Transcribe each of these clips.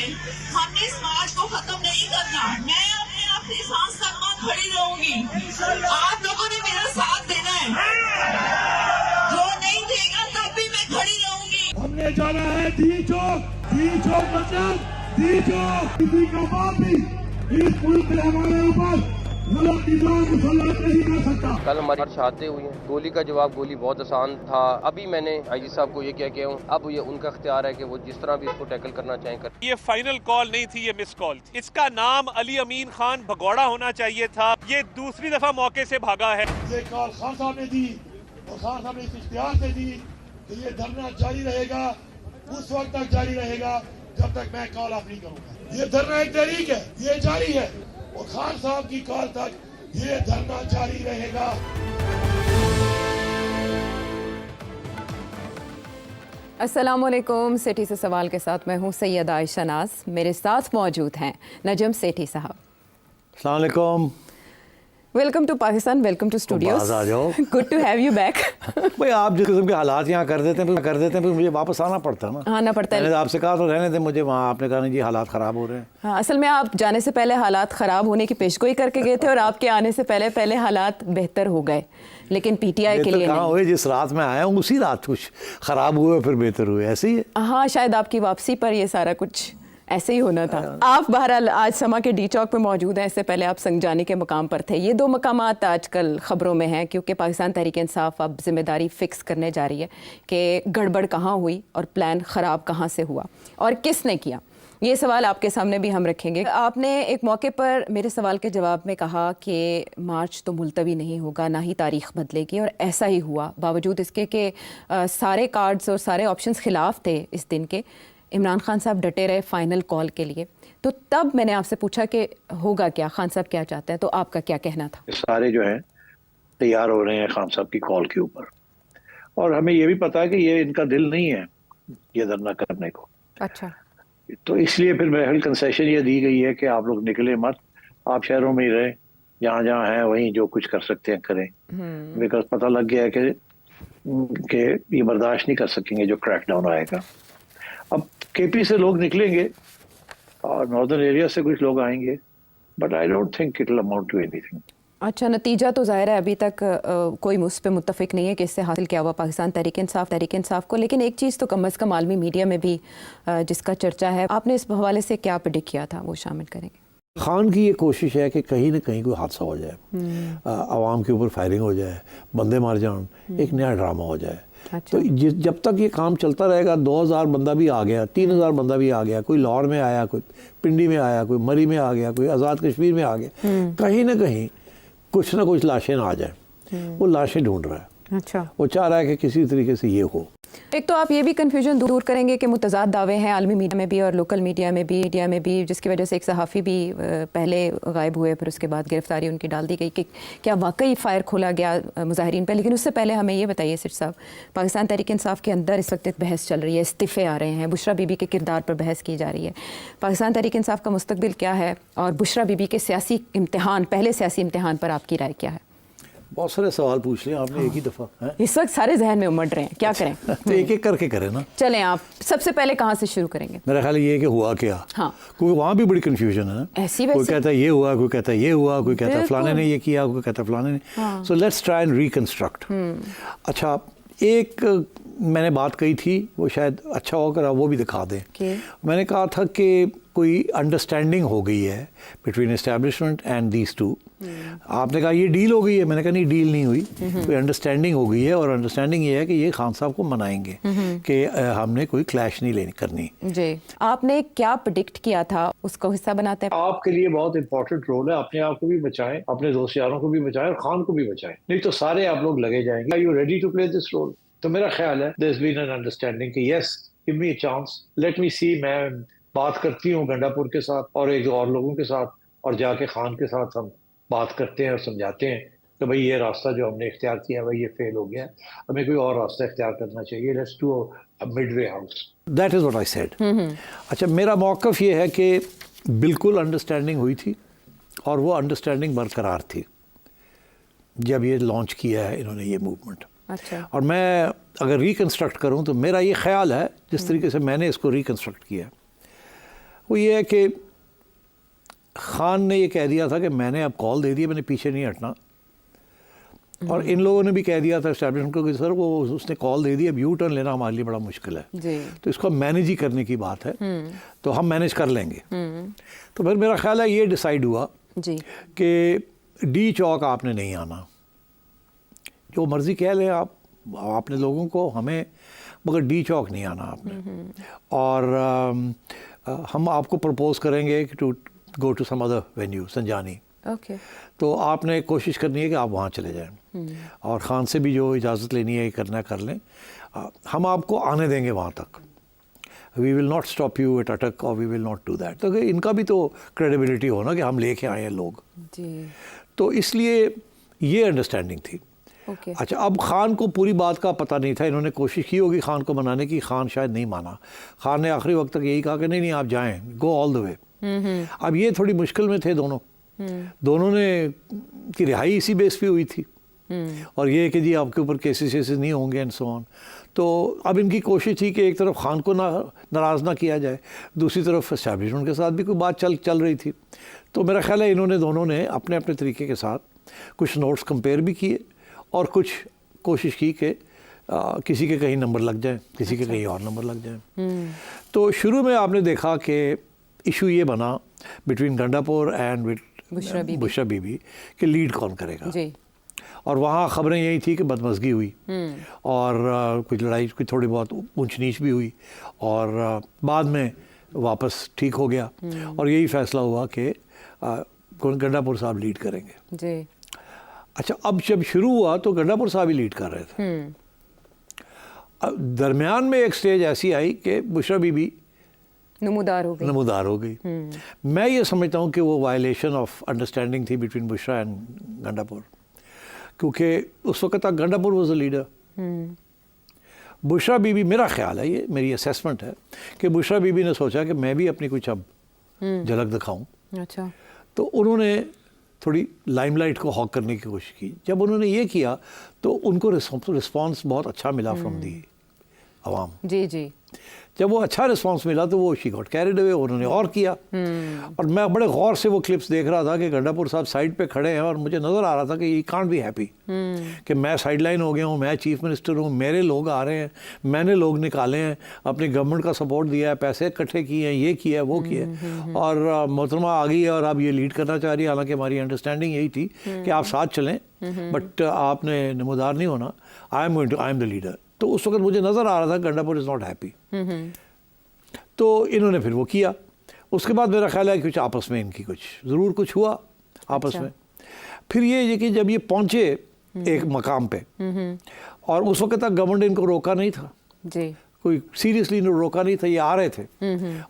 ہیں, ہم نے اس مارچ کو ختم نہیں کرنا. میں اپنے آخری سانس تک وہاں کھڑی رہوں گی. آپ لوگوں نے میرا ساتھ دینا ہے, جو نہیں دے گا تب بھی میں کھڑی رہوں گی. ہم نے جانا ہے ڈی چوک مطلب ڈی چوک. کسی کا باپ بھی اس ملک میں ہمارے اوپر غلط نظام مسلط نہیں کر سکتا. کل ہماری شہادتیں ہوئی ہیں. گولی کا جواب گولی بہت آسان تھا. ابھی میں نے آئی جی صاحب کو یہ کہہ کے ہوں, اب یہ ان کا اختیار ہے کہ وہ جس طرح بھی اس کو ٹیکل کرنا چاہیں کر. یہ فائنل کال نہیں تھی, یہ مس کال. اس کا نام علی امین خان بھگوڑا ہونا چاہیے تھا. یہ دوسری دفعہ موقع سے بھاگا ہے. یہ کال خان صاحب نے دی اور خان صاحب نے اس اختیار سے دی کہ یہ دھرنا جاری رہے گا, اس وقت تک جاری رہے گا جب تک میں کال آف نہیں کروں گا. یہ دھرنا ایک تحریک ہے, یہ جاری ہے, اور خان صاحب کی کال تک یہ دھرنا جاری رہے گا. السلام علیکم. سیٹھی سے سوال کے ساتھ میں ہوں سیدہ عائشہ ناز. میرے ساتھ موجود ہیں نجم سیٹھی صاحب. السلام علیکم. Welcome to Pakistan, welcome to studios. آ جاؤ. Good to have you back. بھائی آپ جس قسم کے حالات یہاں کر دیتے ہیں پھر مجھے واپس آنا پڑتا ہے نا. آنا پڑتا ہے. میں نے آپ سے کہا تو رہنے دیں مجھے وہاں, آپ نے کہا نہیں جی حالات خراب ہو رہے ہیں. ہاں, اصل میں آپ جانے سے پہلے حالات خراب ہونے کی پیشگوئی کر کے گئے تھے, اور آپ کے آنے سے پہلے حالات بہتر ہو گئے, لیکن پی ٹی آئی کے لیے کہاں ہوئے. جس رات میں آیا ہوں اسی رات کچھ خراب ہوئے پھر بہتر ہوئے, ایسے ہی ہے. ہاں, شاید آپ کی واپسی پر یہ سارا کچھ ایسے ہی ہونا تھا. آپ بہرحال آج سما کے ڈی چوک پہ موجود ہیں. اس سے پہلے آپ سنگجانی کے مقام پر تھے. یہ دو مقامات آج کل خبروں میں ہیں کیونکہ پاکستان تحریک انصاف اب ذمہ داری فکس کرنے جا رہی ہے کہ گڑبڑ کہاں ہوئی اور پلان خراب کہاں سے ہوا اور کس نے کیا. یہ سوال آپ کے سامنے بھی ہم رکھیں گے. آپ نے ایک موقع پر میرے سوال کے جواب میں کہا کہ مارچ تو ملتوی نہیں ہوگا, نہ ہی تاریخ بدلے گی, اور ایسا ہی ہوا. باوجود اس کے کہ سارے کارڈز اور سارے آپشنز خلاف تھے اس دن کے, عمران خان صاحب ڈٹے رہے فائنل کال کے لیے. تو تب میں نے آپ سے پوچھا کہ ہوگا کیا, خان صاحب کیا چاہتے ہیں, تو آپ کا کیا کہنا تھا؟ سارے جو ہیں تیار ہو رہے ہیں خان صاحب کی کال کے اوپر, اور ہمیں یہ بھی پتا ہے کہ یہ ان کا دل نہیں ہے یہ دھرنا کرنے کو. اچھا. تو اس لیے پھر بہرحال کنسیشن یہ دی گئی ہے کہ آپ لوگ نکلے مت, آپ شہروں میں ہی رہیں, جہاں جہاں ہیں وہیں جو کچھ کر سکتے ہیں کریں. بیکاز پتہ لگ گیا ہے کہ یہ برداشت نہیں کر سکیں گے جو کریک ڈاؤن آئے گا. اب کے پی سے لوگ نکلیں گے اور ناردرن ایریا سے کچھ لوگ آئیں گے, but I don't think it will amount to anything. اچھا, نتیجہ تو ظاہر ہے ابھی تک کوئی مجھ پہ متفق نہیں ہے کہ اس سے حاصل کیا ہوا پاکستان تحریک انصاف کو, لیکن ایک چیز تو کم از کم عالمی میڈیا میں بھی جس کا چرچا ہے, آپ نے اس حوالے سے کیا پریڈکٹ کیا تھا, وہ شامل کریں گے. خان کی یہ کوشش ہے کہ کہیں نہ کہیں کوئی حادثہ ہو جائے, عوام کے اوپر فائرنگ ہو جائے, بندے مار جان, ایک نیا ڈرامہ ہو جائے. تو جب تک یہ کام چلتا رہے گا, 2000 بندہ بھی آ گیا, 3000 بندہ بھی آ گیا, کوئی لاہور میں آیا, کوئی پنڈی میں آیا, کوئی مری میں آ گیا, کوئی آزاد کشمیر میں آ گیا, کہیں نہ کہیں کچھ نہ کچھ لاشیں نہ آ جائیں. وہ لاشیں ڈھونڈ رہا ہے. اچھا. وہ چاہ رہا ہے کہ کسی طریقے سے یہ ہو. ایک تو آپ یہ بھی کنفیوژن دور کریں گے کہ متضاد دعوے ہیں عالمی میڈیا میں بھی اور لوکل میڈیا میں بھی, جس کی وجہ سے ایک صحافی بھی پہلے غائب ہوئے, پھر اس کے بعد گرفتاری ان کی ڈال دی گئی, کہ کیا واقعی فائر کھولا گیا مظاہرین پہ. لیکن اس سے پہلے ہمیں یہ بتائیے سر صاحب, پاکستان تحریک انصاف کے اندر اس وقت ایک بحث چل رہی ہے, استعفے آ رہے ہیں, بشرا بی بی کے کردار پر بحث کی جا رہی ہے. پاکستان تحریک انصاف کا مستقبل کیا ہے, اور بشرا بی بی کے سیاسی امتحان, پہلے سیاسی امتحان پر آپ کی رائے کیا ہے؟ بہت سارے سوال پوچھ لیں آپ نے ایک ہی دفعہ. اس وقت سارے ذہن میں امڑ رہے ہیں, کیا کریں؟ تو ایک ایک کر کے کریں نا. چلیں, آپ سب سے پہلے کہاں سے شروع کریں گے؟ میرا خیال یہ ہے کہ ہوا کیا. ہاں, کوئی وہاں بھی بڑی کنفیوژن ہے نا. کوئی کہتا ہے یہ ہوا, کوئی کہتا ہے یہ ہوا, کوئی کہتا ہے فلانے نے یہ کیا, کوئی کہتا ہے فلانے نے. So let's try and reconstruct. اچھا, ایک میں نے بات کہی تھی, وہ شاید اچھا ہو کر وہ بھی دکھا دیں. میں نے کہا تھا کہ کوئی انڈرسٹینڈنگ ہو گئی ہے between establishment and these two. آپ نے کہا یہ ڈیل ہو گئی ہے, میں نے کہا نہیں ڈیل نہیں ہوئی, کوئی انڈرسٹینڈنگ ہو گئی ہے, اور انڈرسٹینڈنگ یہ ہے کہ یہ خان صاحب کو منائیں گے کہ ہم نے کوئی کلیش نہیں کرنی. جی, آپ نے کیا پریڈکٹ کیا تھا, اس کو حصہ بناتے ہیں. آپ کے لیے بہت امپورٹنٹ رول ہے, اپنے آپ کو بھی بچائیں, اپنے دوست یاروں کو بھی بچائیں, اور خان کو بھی بچائیں, نہیں تو سارے آپ لوگ لگے جائیں گے. Are you ready to play this role? تو میرا خیال ہے there's been an understanding کہ yes, give me a chance, let me see. میں بات کرتی ہوں گنڈا پور کے ساتھ اور ایک اور لوگوں کے ساتھ, اور جا کے خان کے ساتھ ہم بات کرتے ہیں اور سمجھاتے ہیں کہ بھئی یہ راستہ جو ہم نے اختیار کیا ہے یہ فیل ہو گیا ہے, ہمیں کوئی اور راستہ اختیار کرنا چاہیے. Let's do a midway house. That is what I said. اچھا, میرا موقف یہ ہے کہ بالکل انڈرسٹینڈنگ ہوئی تھی, اور وہ انڈرسٹینڈنگ برقرار تھی جب یہ لانچ کیا ہے انہوں نے یہ موومنٹ. اور میں اگر ریکنسٹرکٹ کروں تو میرا یہ خیال ہے, جس طریقے سے میں نے اس کو ریکنسٹرکٹ کیا, वो ये है कि खान ने ये कह दिया था कि मैंने अब कॉल दे दी, मैंने पीछे नहीं हटना, और इन लोगों ने भी कह दिया था एस्टैब्लिशमेंट को कि सर वो उसने कॉल दे दी, अब यू टर्न लेना हमारे लिए बड़ा मुश्किल है जी। तो इसको मैनेज ही करने की बात है, तो हम मैनेज कर लेंगे। तो फिर मेरा ख्याल है ये डिसाइड हुआ जी कि डी चौक आपने नहीं आना, जो मर्ज़ी कह लें आप, आपने लोगों को, हमें, मगर डी चौक नहीं आना आपने। और हम आपको प्रपोज करेंगे कि to go to some other venue, संजानी। ओके। तो आपने कोशिश करनी है कि आप वहाँ चले जाएं, और ख़ान से भी जो इजाज़त लेनी है करना है कर लें, हम आपको आने देंगे वहाँ तक। We will not stop you at Attock, और we will not do that. तो इनका भी तो क्रेडिबिलिटी हो ना कि हम लेके आए हैं लोग जी। तो इसलिए ये अंडरस्टैंडिंग थी। ओके। अच्छा, अब खान को पूरी बात का पता नहीं था, इन्होंने कोशिश की होगी खान को मनाने की, खान शायद नहीं माना। खान ने आखिरी वक्त तक यही कहा कि नहीं नहीं आप जाएं, गो ऑल द वे। अब ये थोड़ी मुश्किल में थे दोनों, दोनों ने की रिहाई इसी बेस पे हुई थी, और ये कि जी आपके ऊपर केसेस नहीं होंगे एंड सो ऑन। तो अब इनकी कोशिश थी कि एक तरफ खान को नाराज़ ना किया जाए, दूसरी तरफ एस्टैब्लिशमेंट के साथ भी कोई बात चल रही थी। तो मेरा ख्याल है इन्होंने दोनों ने अपने अपने तरीके के साथ कुछ नोट्स कंपेयर भी किए, और कुछ कोशिश की कि किसी के कहीं नंबर लग जाए, किसी के कहीं और नंबर लग जाए। तो शुरू में आपने देखा कि इशू ये बना बिटवीन गंडापुर एंड बुशरा बीबी कि लीड कौन करेगा जी। और वहाँ ख़बरें यही थी कि बदमज़गी हुई, और कुछ लड़ाई, कुछ थोड़ी बहुत ऊंच नीच भी हुई, और बाद में वापस ठीक हो गया, और यही फ़ैसला हुआ कि गंडापुर साहब लीड करेंगे जी। अच्छा, अब जब शुरू हुआ तो गंडापुर साहब ही लीड कर रहे थे। अब दरमियान में एक स्टेज ऐसी आई कि बुशरा बीबी नमूदार हो गई। मैं ये समझता हूँ कि वो वायलेशन ऑफ अंडरस्टैंडिंग थी बिटवीन बुशरा एंड गंडापुर, क्योंकि उस वक्त तक Gandapur was the leader. Bushra Bibi, मेरा ख्याल है, ये मेरी असेसमेंट है कि बुशरा बीबी ने सोचा कि मैं भी अपनी कुछ अब झलक दिखाऊं। अच्छा। तो उन्होंने थोड़ी लाइमलाइट को हॉक करने की कोशिश की। जब उन्होंने ये किया तो उनको रिस्पॉन्स बहुत अच्छा मिला फ्रॉम दी आवाम। जी जी। जब वो अच्छा रिस्पांस मिला तो वो शी गॉट कैरिड अवे, उन्होंने और किया। और मैं बड़े गौर से वो क्लिप्स देख रहा था कि गंडापुर साहब साइड पे खड़े हैं, और मुझे नज़र आ रहा था कि ये कांट बी हैप्पी कि मैं साइड लाइन हो गया हूँ, मैं चीफ मिनिस्टर हूँ, मेरे लोग आ रहे हैं, मैंने लोग निकाले हैं, अपनी गवर्नमेंट का सपोर्ट दिया है, पैसे इकट्ठे किए हैं, ये किया है, वो किया है, और मोहतरमा आ गई है और अब ये लीड करना चाह रही है। हालांकि हमारी अंडरस्टैंडिंग यही थी कि आप साथ चलें, बट आपने नमूदार नहीं होना, आई एम द लीडर। तो उस वक्त मुझे नज़र आ रहा था गंडापुर इज़ नॉट हैप्पी। तो इन्होंने फिर वो किया। उसके बाद मेरा ख्याल है कि कुछ आपस में इनकी ज़रूर कुछ हुआ आपस में। फिर ये कि जब ये पहुँचे एक मकाम पे, और उस वक्त तक गवर्नमेंट इनको रोका नहीं था जी, कोई सीरियसली इन्होंने रोका नहीं था, ये आ रहे थे।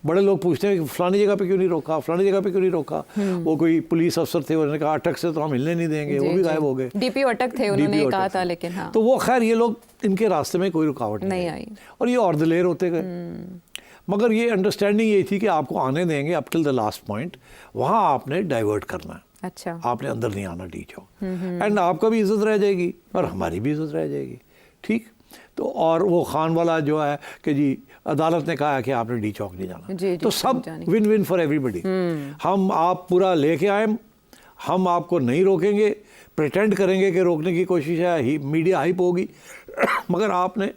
बड़े लोग पूछते हैं कि फलानी जगह पे क्यों नहीं रोका, फलानी जगह पे क्यों नहीं रोका। वो कोई पुलिस अफसर थे, उन्होंने कहा अटक से तो हम हिलने नहीं देंगे, वो भी गायब हो गए। डीपीओ अटक थे, उन्होंने कहा था, लेकिन हाँ। तो वो खैर ये लोग, इनके रास्ते में कोई रुकावट नहीं आई, और ये और दिलेर होते गए। मगर ये अंडरस्टैंडिंग यही थी कि आपको आने देंगे up till the last point, वहाँ आपने डाइवर्ट करना है। अच्छा, आपने अंदर नहीं आना डी चौक, एंड आपका भी इज्जत रह जाएगी और हमारी भी इज्जत रह जाएगी। ठीक। तो और वो खान वाला जो है कि जी अदालत ने कहा है कि आपने डी चौक नहीं जाना, जी, तो सब विन विन फॉर एवरीबडी। हम आप पूरा लेके आए, हम आपको नहीं रोकेंगे, प्रिटेंड करेंगे कि रोकने की कोशिश है, मीडिया हाइप होगी, मगर आपने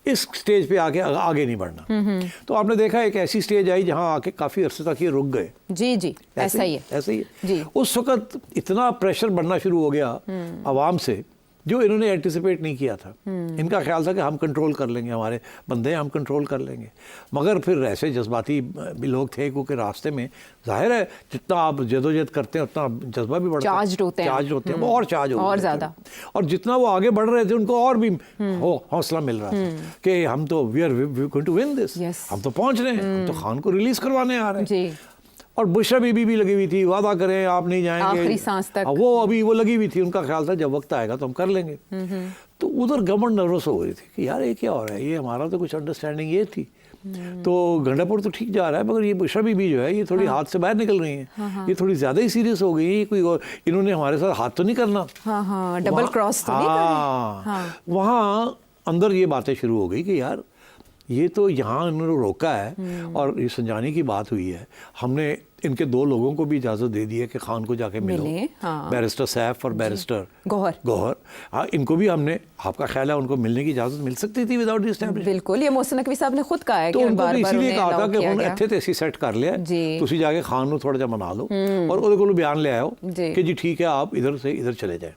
इस स्टेज पे आगे नहीं बढ़ना। तो आपने देखा एक ऐसी स्टेज आई जहां आके काफ़ी अरसे तक ये रुक गए। जी जी, ऐसा ही है, ऐसे ही है जी। उस वक्त इतना प्रेशर बढ़ना शुरू हो गया आवाम से, जो इन्होंने एंटिसिपेट नहीं किया था। इनका ख्याल था कि हम कंट्रोल कर लेंगे, हमारे बंदे हम कंट्रोल कर लेंगे, मगर फिर ऐसे जज्बाती भी लोग थे, क्योंकि रास्ते में जाहिर है जितना आप जदोजहद करते हैं उतना जज्बा भी बढ़ता है, चार्ज होते हैं वो और चार्ज और ज़्यादा, और जितना वो आगे बढ़ रहे थे उनको और भी हौसला मिल रहा था कि हम तो we are going to win this, हम तो पहुंच रहे हैं, हम तो खान को रिलीज करवाने आ रहे हैं। और बुशरा बीबी भी लगी हुई थी, वादा करें आप नहीं जाएंगे आखिरी सांस तक, वो अभी वो लगी हुई थी। उनका ख्याल था जब वक्त आएगा तो हम कर लेंगे। तो उधर गवर्नमेंट नर्वस हो रही थी कि यार ये क्या हो रहा है, ये हमारा तो कुछ अंडरस्टैंडिंग ये थी। तो गंडापुर तो ठीक जा रहा है, मगर ये बुशरा बीबी जो है ये थोड़ी हाथ से बाहर निकल रही है, ये थोड़ी ज्यादा ही सीरियस हो गई है, कोई और इन्होंने हमारे साथ हाथ तो नहीं करना, डबल क्रॉस तो नहीं करना। वहाँ अंदर ये बातें शुरू हो गई कि यार یہ تو یہاں انہوں نے روکا ہے اور یہ سنجانی کی بات ہوئی ہے, ہم نے ان کے 2 لوگوں کو بھی اجازت دے دی ہے کہ خان کو جا کے ملو, بیرسٹر سیف اور بیرسٹر گوہر, ہاں ان کو بھی ہم نے, آپ کا خیال ہے ان کو ملنے کی اجازت مل سکتی تھی وداؤٹ اسٹیبلش؟ بالکل, یہ محسن نقوی صاحب نے خود کہا ہے تو کہ ان کو بار اسی لیے کہا تھا کہ ہن بار ਇੱਥੇ ਤੇ ਅਸੀਂ سیٹ کر لیا, ਤੁਸੀਂ جا کے خان نو تھوڑا جا منا لو اور ਉਹਦੇ ਕੋਲੋਂ بیان لے آؤ کہ جی ٹھیک ہے آپ ادھر سے ادھر چلے جائیں.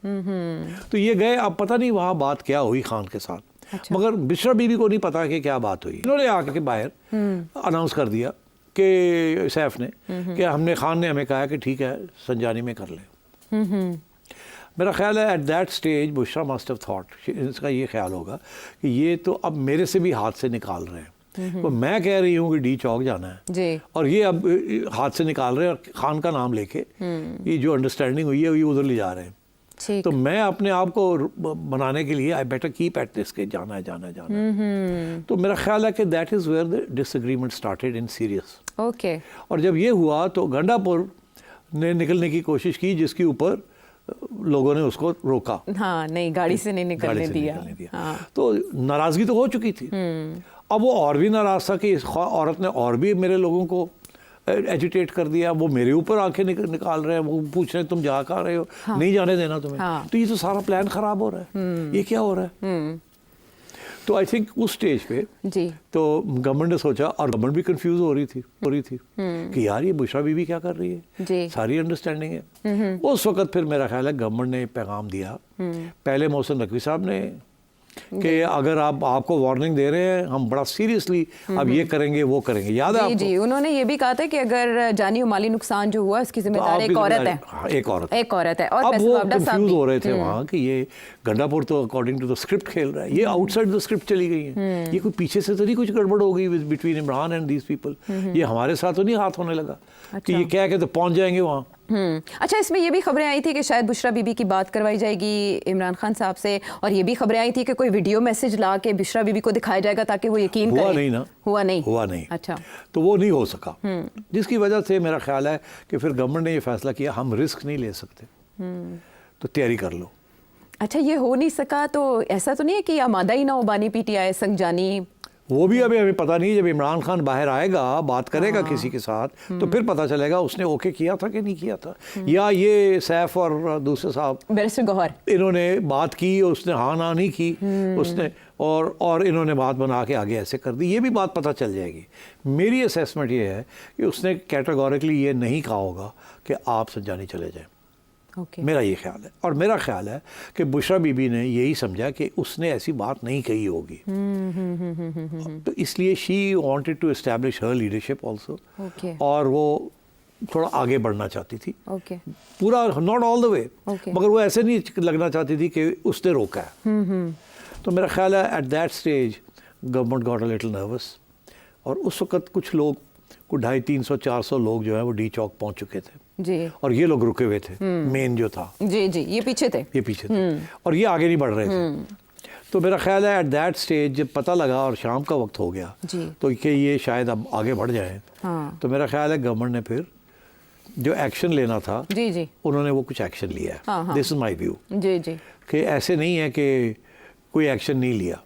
تو یہ گئے, اب پتہ نہیں وہاں بات کیا ہوئی خان کے ساتھ, مگر بشرا بی بی کو نہیں پتا کہ کیا بات ہوئی. انہوں نے آ کے باہر اناؤنس کر دیا کہ سیف نے کہ ہم نے, خان نے ہمیں کہا کہ ٹھیک ہے سنجانی میں کر لیں. میرا خیال ہے at that stage Bushra must have thought, اس کا یہ خیال ہوگا کہ یہ تو اب میرے سے بھی ہاتھ سے نکال رہے ہیں, تو میں کہہ رہی ہوں کہ ڈی چوک جانا ہے اور یہ اب ہاتھ سے نکال رہے ہیں اور خان کا نام لے کے یہ جو انڈرسٹینڈنگ ہوئی ہے یہ ادھر لے جا رہے ہیں. تو میں اپنے آپ کو بنانے کے لیے آئی بیٹر کیپ ایٹ دس کہ جانا ہے جانا ہے جانا ہے. تو میرا خیال ہے کہ that is where the disagreement started in series. Okay, اور جب یہ ہوا تو گنڈا پور نے نکلنے کی کوشش کی جس کے اوپر لوگوں نے اس کو روکا, ہاں نہیں گاڑی سے نہیں نکلنے دیا. تو ناراضگی تو ہو چکی تھی, اب وہ اور بھی ناراض تھا کہ اس عورت نے اور بھی میرے لوگوں کو ایجیٹیٹ کر دیا, وہ میرے اوپر آنکھیں نکال رہے ہیں, وہ پوچھ رہے ہیں تم جا کہاں رہے ہو, نہیں جانے دینا تمہیں. تو یہ تو سارا پلان خراب ہو رہا ہے, یہ کیا ہو رہا ہے. تو آئی تھنک اس سٹیج پہ تو گورنمنٹ نے سوچا, اور گورنمنٹ بھی کنفیوز ہو رہی تھی کہ یار یہ بشرا بی بی کیا کر رہی ہے, ساری انڈرسٹینڈنگ ہے. اس وقت پھر میرا خیال ہے گورنمنٹ نے پیغام دیا, پہلے محسن نقوی صاحب نے کہ اگر آپ کو وارننگ دے رہے ہیں, ہم بڑا سیریسلی اب یہ کریں گے وہ کریں گے. یاد ہے آپ کو؟ جی, انہوں نے یہ بھی کہا تھا کہ اگر جانی و مالی نقصان جو ہوا اس کی ذمہ دار ایک عورت ہے, ایک عورت ہے. اور اب وہ کنفیوز ہو رہے تھے وہاں کہ یہ گنڈا پور تو اکارڈنگ ٹو دا اسکرپٹ کھیل رہا ہے, یہ آؤٹ سائڈ دا اسکرپٹ چلی گئی ہیں, یہ کوئی پیچھے سے تو نہیں کچھ گڑبڑ ہو گئی between Imran and these people, یہ ہمارے ساتھ تو نہیں ہاتھ ہونے لگا کہ یہ کیا کہ تو پہنچ جائیں گے وہاں. اچھا, اس میں یہ بھی خبریں آئی تھی کہ شاید بشرا بی بی کی بات کروائی جائے گی عمران خان صاحب سے, اور یہ بھی خبریں آئی تھی کہ کوئی ویڈیو میسج لا کے بشرا بی بی کو دکھایا جائے گا تاکہ وہ یقین کریں. ہوا نہیں. اچھا, تو وہ نہیں ہو سکا, جس کی وجہ سے میرا خیال ہے کہ پھر گورنمنٹ نے یہ فیصلہ کیا ہم رسک نہیں لے سکتے, تو تیاری کر لو. اچھا, یہ ہو نہیں سکا تو ایسا تو نہیں ہے کہ آمادہ ہی نہ ہو بانی پی ٹی آئی سنجانی؟ وہ بھی ابھی ہمیں پتہ نہیں, جب عمران خان باہر آئے گا بات کرے گا کسی کے ساتھ تو پھر پتہ چلے گا اس نے اوکے کیا تھا کہ نہیں کیا تھا, یا یہ سیف اور دوسرے صاحب بیرسٹر گوہر انہوں نے بات کی, اس نے ہاں نہ نہیں کی اس نے, اور انہوں نے بات بنا کے آگے ایسے کر دی. یہ بھی بات پتہ چل جائے گی. میری اسیسمنٹ یہ ہے کہ اس نے کیٹیگوریکلی یہ نہیں کہا ہوگا کہ آپ سنجانی چلے جائیں. میرا یہ خیال ہے, اور میرا خیال ہے کہ بشرا بی بی نے یہی سمجھا کہ اس نے ایسی بات نہیں کہی ہوگی, تو اس لیے she wanted to establish her leadership also, اور وہ تھوڑا آگے بڑھنا چاہتی تھی, پورا ناٹ آل دا وے, مگر وہ ایسے نہیں لگنا چاہتی تھی کہ اس نے روکا ہے. تو میرا خیال ہے at that stage government got a little nervous, اور اس وقت کچھ لوگ کو 250, 300, 400 لوگ جو ہیں وہ ڈی چوک پہنچ چکے تھے جی, اور یہ لوگ رکے ہوئے تھے, مین جو تھا جی جی یہ پیچھے تھے اور یہ آگے نہیں بڑھ رہے تھے. تو میرا خیال ہے ایٹ دیٹ اسٹیج جب پتہ لگا اور شام کا وقت ہو گیا تو کہ یہ شاید اب آگے بڑھ جائیں, تو میرا خیال ہے گورنمنٹ نے پھر جو ایکشن لینا تھا انہوں نے وہ کچھ ایکشن لیا ہے. دس از مائی ویو کہ ایسے نہیں ہے کہ کوئی ایکشن نہیں لیا,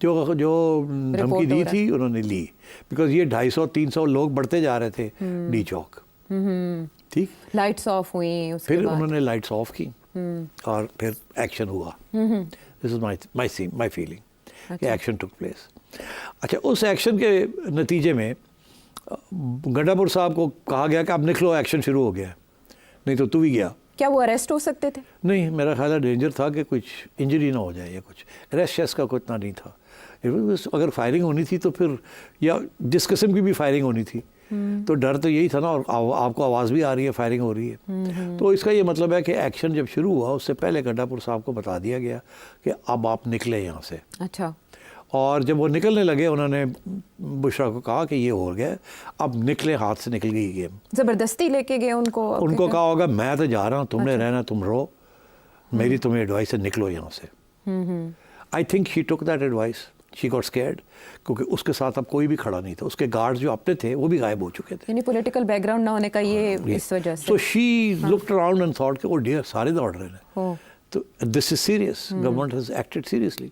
جو دھمکی دی تھی انہوں نے لی, بیکاز یہ 250, 300 لوگ بڑھتے جا رہے تھے ڈی چوک. ٹھیک, لائٹس آف ہوئی, پھر انہوں نے لائٹس آف کی اور پھر ایکشن ہوا. دس از مائی فیلنگ کہ ایکشن ٹک پلیس. اچھا, اس ایکشن کے نتیجے میں گنڈا پور صاحب کو کہا گیا کہ اب نکلو, ایکشن شروع ہو گیا, نہیں تو بھی گیا. کیا وہ اریسٹ ہو سکتے تھے؟ نہیں, میرا خیال ہے ڈینجر تھا کہ کچھ انجری نہ ہو جائے یا کچھ. اریسٹ شیسٹ کا کوئی اتنا نہیں تھا. اگر فائرنگ ہونی تھی تو پھر, یا جس قسم کی بھی فائرنگ ہونی تھی تو ڈر تو یہی تھا نا, اور آپ کو آواز بھی آ رہی ہے, فائرنگ ہو رہی ہے. تو اس کا یہ مطلب ہے کہ ایکشن جب شروع ہوا اس سے پہلے گنڈا پور صاحب کو بتا دیا گیا کہ اب آپ نکلے یہاں سے. اچھا, اور جب وہ نکلنے لگے انہوں نے بشرا کو کہا کہ یہ ہو گیا, اب نکلے, ہاتھ سے نکل گئی گیم. زبردستی لے کے گئے ان کو کہا ہوگا میں تو جا رہا ہوں, تم نے رہنا تم رہو, میری تمہیں ایڈوائس ہے نکلو یہاں سے. I think she took that advice, she got scared, کیونکہ اس کے ساتھ اب کوئی بھی کھڑا نہیں تھا, اس کے گارڈ جو اپنے تھے وہ بھی غائب ہو چکے تھے. یعنی پولیٹیکل بیک گراؤنڈ نہ ہونے کا یہ اس وجہ سے. So she looked around and thought کہ وہ ڈیئر سارے دوڑ رہے ہیں, تو this is serious, government has acted seriously.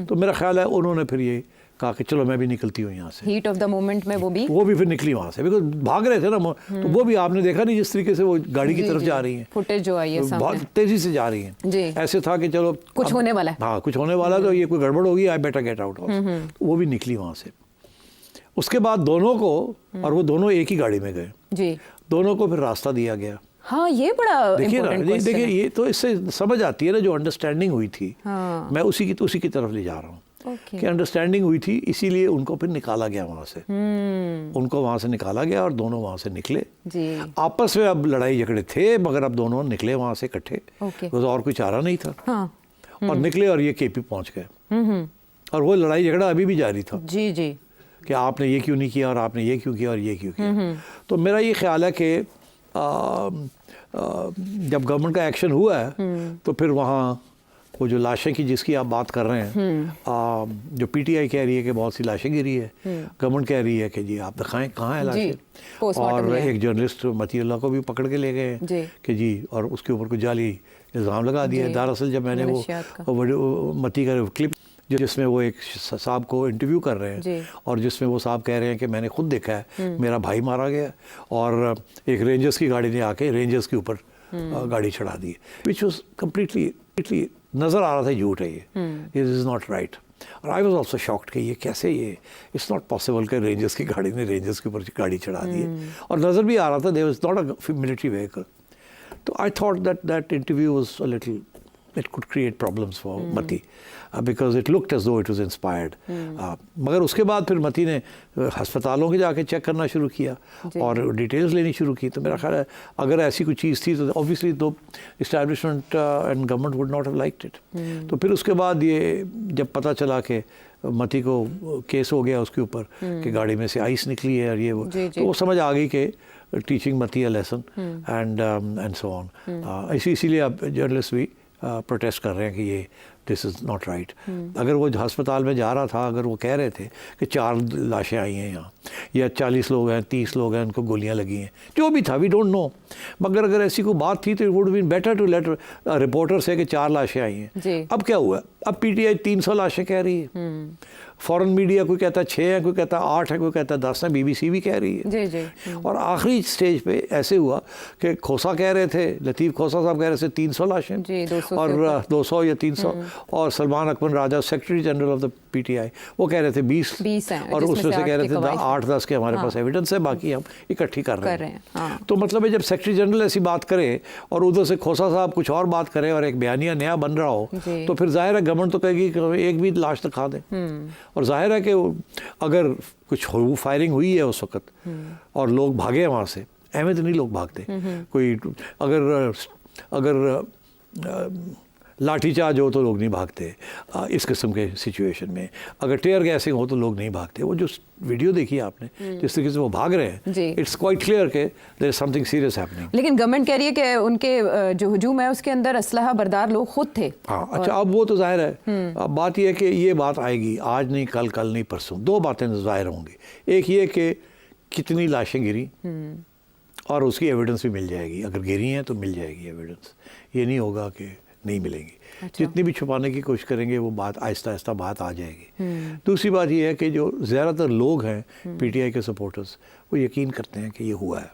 تو میرا خیال ہے انہوں نے پھر یہ कहा कि चलो मैं भी निकलती हूँ यहाँ से। हीट ऑफ द मोमेंट में वो भी फिर निकली वहाँ से, बिकॉज भाग रहे थे ना, तो वो भी आपने देखा नहीं जिस तरीके से वो गाड़ी की तरफ जा रही हैं, फुटेज जो आई है सामने, बहुत तेजी से जा रही हैं। ऐसे था कि चलो कुछ होने वाला है, हाँ कुछ होने वाला, तो ये कोई गड़बड़ होगी, आई बेटर गेट आउट। वो भी निकली वहाँ से। उसके बाद दोनों को, और वो दोनों एक ही गाड़ी में गए जी, दोनों को फिर रास्ता दिया गया। हाँ ये बड़ा देखिए ना, देखिए ये तो इससे समझ आती है ना, जो अंडरस्टैंडिंग हुई थी, मैं उसी की तरफ ले जा रहा हूँ कि अंडरस्टैंडिंग हुई थी, इसीलिए उनको फिर निकाला गया वहाँ से। उनको वहाँ से निकाला गया और दोनों वहाँ से निकले जी। आपस में अब लड़ाई झगड़े थे, मगर अब दोनों निकले वहाँ से इकट्ठे, तो और कोई चारा नहीं था। और निकले और ये केपी पहुँच गए, और वो लड़ाई झगड़ा अभी भी जारी था जी जी, कि आपने ये क्यों नहीं किया, और आपने ये क्यों किया, और ये क्यों किया। तो मेरा ये ख्याल है कि जब गवर्नमेंट का एक्शन हुआ है, तो फिर वहाँ वो जो लाशें की जिसकी आप बात कर रहे हैं, जो पीटीआई कह रही है कि बहुत सी लाशें गिरी है, गवर्नमेंट कह रही है कि जी आप दिखाएं कहाँ है लाशें, और एक जर्नलिस्ट मतीउल्लाह को भी पकड़ के ले गए कि जी, और उसके ऊपर कुछ जाली इल्ज़ाम लगा दिया। दरअसल जब मैंने वो मती का क्लिप जिसमें वो एक साहब को इंटरव्यू कर रहे हैं, और जिसमें वो साहब कह रहे हैं कि मैंने खुद देखा है, मेरा भाई मारा गया, और एक रेंजर्स की गाड़ी ने आके रेंजर्स के ऊपर गाड़ी चढ़ा दी, विच वॉज कम्प्लीटली नज़र आ रहा था झूठ है ये, दिस इज़ नॉट राइट। और आई वॉज ऑल्सो शॉक्ड कि ये कैसे, ये इट्स नॉट पॉसिबल कि रेंजर्स की गाड़ी ने रेंजर्स के ऊपर गाड़ी चढ़ा दी है, और नज़र भी आ रहा था there was not a military vehicle. तो I thought that interview was a little, it could create problems for Mati because it looked as though it was inspired. मगर उसके बाद फिर मती ने हस्पतालों के जाके चेक करना शुरू किया और डिटेल्स लेनी शुरू की। तो मेरा ख्याल है अगर ऐसी कोई चीज़ थी तो ऑब्वियसली तो establishment and government would not have liked it. तो फिर उसके बाद ये जब पता चला कि मती को केस हो गया उसके ऊपर कि गाड़ी में से आइस निकली है और ये वो, तो वो समझ आ गई कि टीचिंग मती a lesson and so on. इसीलिए अब जर्नलिस्ट भी प्रोटेस्ट कर रहे हैं कि ये दिस इज़ नॉट राइट। अगर वो अस्पताल में जा रहा था, अगर वो कह रहे थे कि 4 लाशें आई हैं यहाँ, या 40 लोग हैं, 30 लोग हैं, उनको गोलियाँ लगी हैं, जो भी था वी डोंट नो, मगर अगर ऐसी कोई बात थी तो it would been better to let reporter से कि 4 लाशें आई हैं। अब क्या हुआ, अब पीटीआई 300 लाशें कह रही है, फॉरेन मीडिया कोई कहता है 6 है, कोई कहता है 8 है, कोई कहता है 10 है, बीबीसी भी कह रही है जी। और आखिरी स्टेज पे ऐसे हुआ कि खोसा कह रहे थे, लतीफ़ खोसा साहब कह रहे थे 300 लाशें और 200 या 300, और Salman Akbar Raja secretary general of the PTI वो कह रहे थे 20 हैं, और उसमें से कह रहे थे 8-10 के हमारे पास एविडेंस है, बाकी हम इकट्ठी कर रहे हैं। तो मतलब है जब सेक्रेटरी जनरल ऐसी बात करे और उधर से खोसा साहब कुछ और बात करें और एक बयानिया नया बन रहा हो, तो फिर जाहिर है गवर्नमेंट तो कहेगी एक भी लाश दिखा दें। और जाहिर है कि अगर कुछ फायरिंग हुई है उस वक्त और लोग भागे वहाँ से, अहमद नहीं लोग भागते, कोई अगर लाठीचार्ज हो तो लोग नहीं भागते इस किस्म के सिचुएशन में, अगर टेयर गैसिंग हो तो लोग नहीं भागते। वो जो वीडियो देखी आपने जिस तरीके से वो भाग रहे हैं, इट्स क्वाइट क्लियर कि there is something serious happening. लेकिन गवर्नमेंट कह रही है कि उनके जो हुजूम है उसके अंदर असलहा बरदार लोग खुद थे। हाँ अच्छा, अब वो तो जाहिर है, अब बात ये है कि ये बात आएगी आज नहीं कल नहीं परसों, 2 बातें जाहिर होंगी। एक ये कि कितनी लाशें गिरी और उसकी एविडेंस भी मिल जाएगी, अगर गिरी हैं तो मिल जाएगी एविडेंस, ये नहीं होगा कि नहीं मिलेंगी। अच्छा। जितनी भी छुपाने की कोशिश करेंगे वो बात आहिस्ता आहिस्ता बात आ जाएगी। दूसरी बात ये है कि जो ज़्यादातर लोग हैं पीटीआई के सपोर्टर्स वो यकीन करते हैं कि ये हुआ है।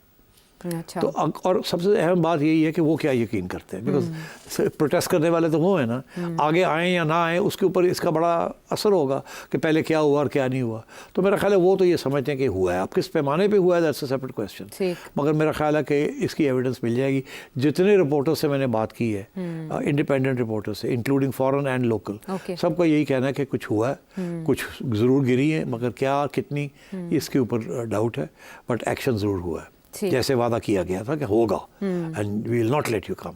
अच्छा। तो और सबसे अहम बात यही है कि वो क्या यकीन करते हैं, बिकॉज प्रोटेस्ट करने वाले तो वो है ना, आगे आए या ना आए उसके ऊपर इसका बड़ा असर होगा कि पहले क्या हुआ और क्या नहीं हुआ। तो मेरा ख्याल है वो तो ये समझते हैं कि हुआ है, अब किस पैमाने पे हुआ है दैट्स अ सेपरेट क्वेश्चन, मगर मेरा ख्याल है कि इसकी एविडेंस मिल जाएगी। जितने रिपोर्टर्स से मैंने बात की है, इंडिपेंडेंट रिपोर्टर्स से इंक्लूडिंग फॉरेन एंड लोकल, सबका यही कहना है कि कुछ हुआ है, कुछ ज़रूर गिरी है, मगर क्या कितनी इसके ऊपर डाउट है, बट एक्शन ज़रूर हुआ है जैसे वादा किया गया था कि होगा, and we will not let you come.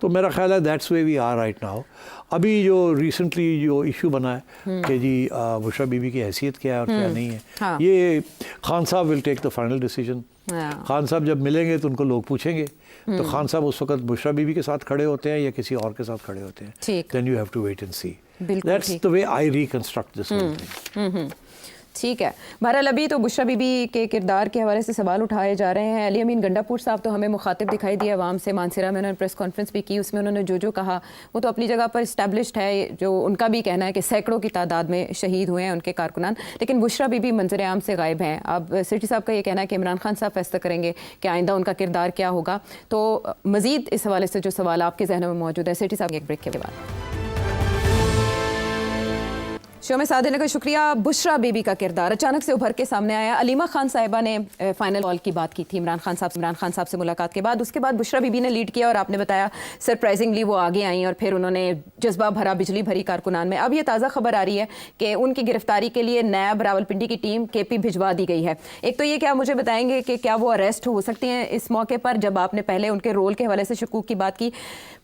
तो मेरा ख्याल है that's way we are right now. अभी जो रिसेंटली जो इशू बना है कि जी बुशरा बीबी की हैसियत क्या है और क्या नहीं है, ये Khan Sahab will take the final decision. Khan Sahab जब मिलेंगे तो उनको लोग पूछेंगे, तो खान साहब उस वक्त बुशरा बीबी के साथ खड़े होते हैं या किसी और के साथ खड़े होते हैं, then you have to wait and see. That's the way I reconstruct this whole thing. ठीक है। बहरहाल अभी तो बुशरा बीबी के किरदार के हवाले से सवाल उठाए जा रहे हैं। अली अमीन गंडापुर साहब तो हमें मुखातिब दिखाई दिए अवाम से, मानसरा में उन्होंने प्रेस कॉन्फ्रेंस भी की, उसमें उन्होंने जो कहा वो तो अपनी जगह पर इस्टेब्लिश्ड है। जो उनका भी कहना है कि सैकड़ों की तादाद में शहीद हुए हैं उनके कारकुनान, लेकिन बुशरा बीबी मंजर आम से गायब हैं। अब सिटी साहब का ये कहना है कि इमरान खान साहब फैसला करेंगे कि आइंदा उनका किरदार क्या होगा। तो मज़ीद इस हवाले से जो सवाल आपके जहनों में मौजूद है, सिटी साहब एक ब्रेक के बाद। शो में साथ देने का शुक्रिया। बुशरा बीबी का किरदार अचानक से उभर के सामने आया। अलीमा खान साहिबा ने फाइनल कॉल की बात की थी इमरान खान साहब से मुलाकात के बाद। उसके बाद बुशरा बीबी ने लीड किया और आपने बताया सरप्राइजिंगली वो आगे आई और फिर उन्होंने जज्बा भरा, बिजली भरी कारकुनान में। अब ये ताज़ा खबर आ रही है कि उनकी गिरफ्तारी के लिए नैब रावलपिंडी की टीम केपी भिजवा दी गई है। एक तो ये क्या मुझे बताएंगे कि क्या वो अरेस्ट हो सकती हैं इस मौके पर, जब आपने पहले उनके रोल के हवाले से शकूक की बात की।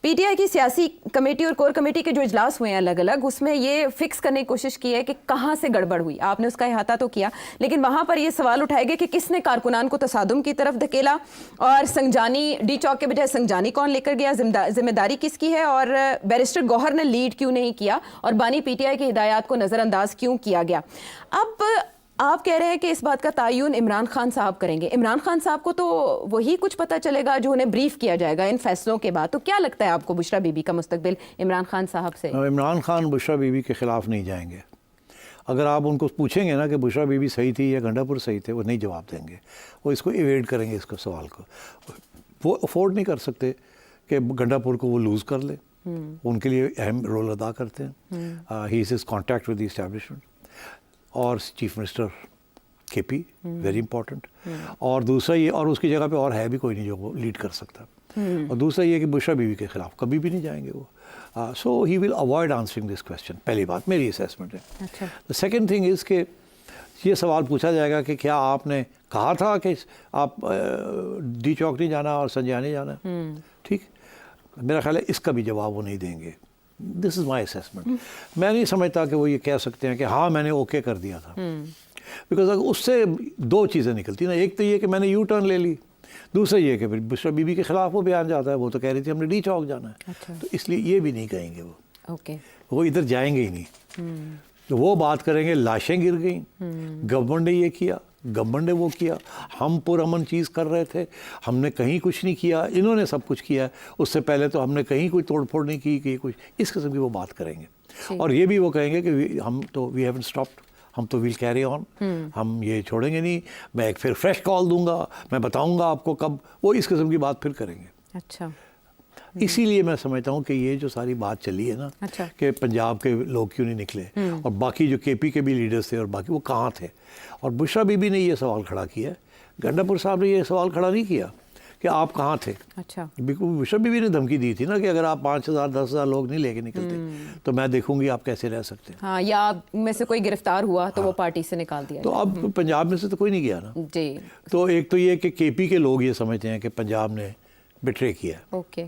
पीटीआई की सियासी कमेटी और कोर कमेटी के जो इजलास हुए हैं अलग अलग, उसमें ये फिक्स करने की कोशिश की है कि कहाँ से गड़बड़ हुई। आपने उसका इहाता तो किया, लेकिन वहाँ पर ये सवाल उठाए गए कि किसने कारकुनान को तसादुम की तरफ धकेला और संजानी डी चौक के बजाय संजानी कौन लेकर गया, जिम्मेदारी किसकी है, और बैरिस्टर गौहर ने लीड क्यों नहीं किया और बानी पीटीआई की हिदायत को नज़रअंदाज क्यों किया गया। अब आप कह रहे हैं कि इस बात का तायुन इमरान खान साहब करेंगे। इमरान खान साहब को तो वही कुछ पता चलेगा जो उन्हें ब्रीफ किया जाएगा इन फैसलों के बाद। तो क्या लगता है आपको बुशरा बीबी का मुस्तकबिल इमरान खान साहब से? इमरान खान बुशरा बीबी के ख़िलाफ़ नहीं जाएंगे। अगर आप उनको पूछेंगे ना कि बुशरा बीबी सही थी या गंडापुर सही थे, वो नहीं जवाब देंगे। वो इसको इवेड करेंगे, इसको सवाल को। वो अफोर्ड नहीं कर सकते कि गंडापुर को वो लूज़ कर ले। उनके लिए अहम रोल अदा करते हैं। He is contact with the establishment और chief minister KP, very important. और दूसरा ये, और उसकी जगह पे और है भी कोई नहीं जो वो लीड कर सकता। और दूसरा ये कि बुशरा बीबी के ख़िलाफ़ कभी भी नहीं जाएंगे वो। So he will avoid answering this question. पहली बात मेरी असेसमेंट है। अच्छा। द सेकेंड थिंग इज़ कि ये सवाल पूछा जाएगा कि क्या आपने कहा था कि आप डी चौक नहीं जाना और संजानी जाना। ठीक, मेरा ख्याल है इसका भी जवाब वो नहीं देंगे। This is my assessment. मैं नहीं समझता कि वो ये कह सकते हैं कि हाँ मैंने ओके कर दिया था। बिकॉज अगर उससे दो चीज़ें निकलती ना, एक तो ये कि मैंने यू टर्न ले ली, दूसरा ये कि बुशरा बीबी के ख़िलाफ़ वो बयान जाता है। वो तो कह रही थी हमने डी चौक जाना है। अच्छा। तो इसलिए ये भी नहीं कहेंगे वो। ओके। वो इधर जाएंगे ही नहीं। तो वो बात करेंगे लाशें गिर गई, गवर्नमेंट ने ये किया, गवर्नमेंट ने वो किया, हम पुरअमन चीज़ कर रहे थे, हमने कहीं कुछ नहीं किया, इन्होंने सब कुछ किया। उससे पहले तो हमने कहीं कोई तोड़फोड़ नहीं की कि कुछ, इस किस्म की वो बात करेंगे। और ये भी वो कहेंगे कि हम तो वी हैवंट स्टॉप्ड, हम तो विल कैरी ऑन, हम ये छोड़ेंगे नहीं, मैं एक फिर फ्रेश कॉल दूंगा, मैं बताऊंगा आपको कब। वो इस किस्म की बात फिर करेंगे। अच्छा। इसीलिए मैं समझता हूँ कि ये जो सारी बात चली है ना, अच्छा। कि पंजाब के लोग क्यों नहीं निकले और बाकी जो केपी के भी लीडर्स थे और बाकी वो कहाँ थे। और बुशरा बीबी ने ये सवाल खड़ा किया है, गंडापुर साहब ने ये सवाल खड़ा नहीं किया कि आप कहाँ थे। अच्छा। बुशरा बीबी ने धमकी दी थी ना कि अगर आप 5,000 10,000 लोग नहीं लेके निकलते तो मैं देखूंगी आप कैसे रह सकते हैं। हाँ, या आप में से कोई गिरफ्तार हुआ तो वो पार्टी से निकाल दिया। तो अब पंजाब में से तो कोई नहीं गया ना जी। तो एक तो ये कि केपी के लोग ये समझते हैं कि पंजाब ने बिट्रे किया। ओके।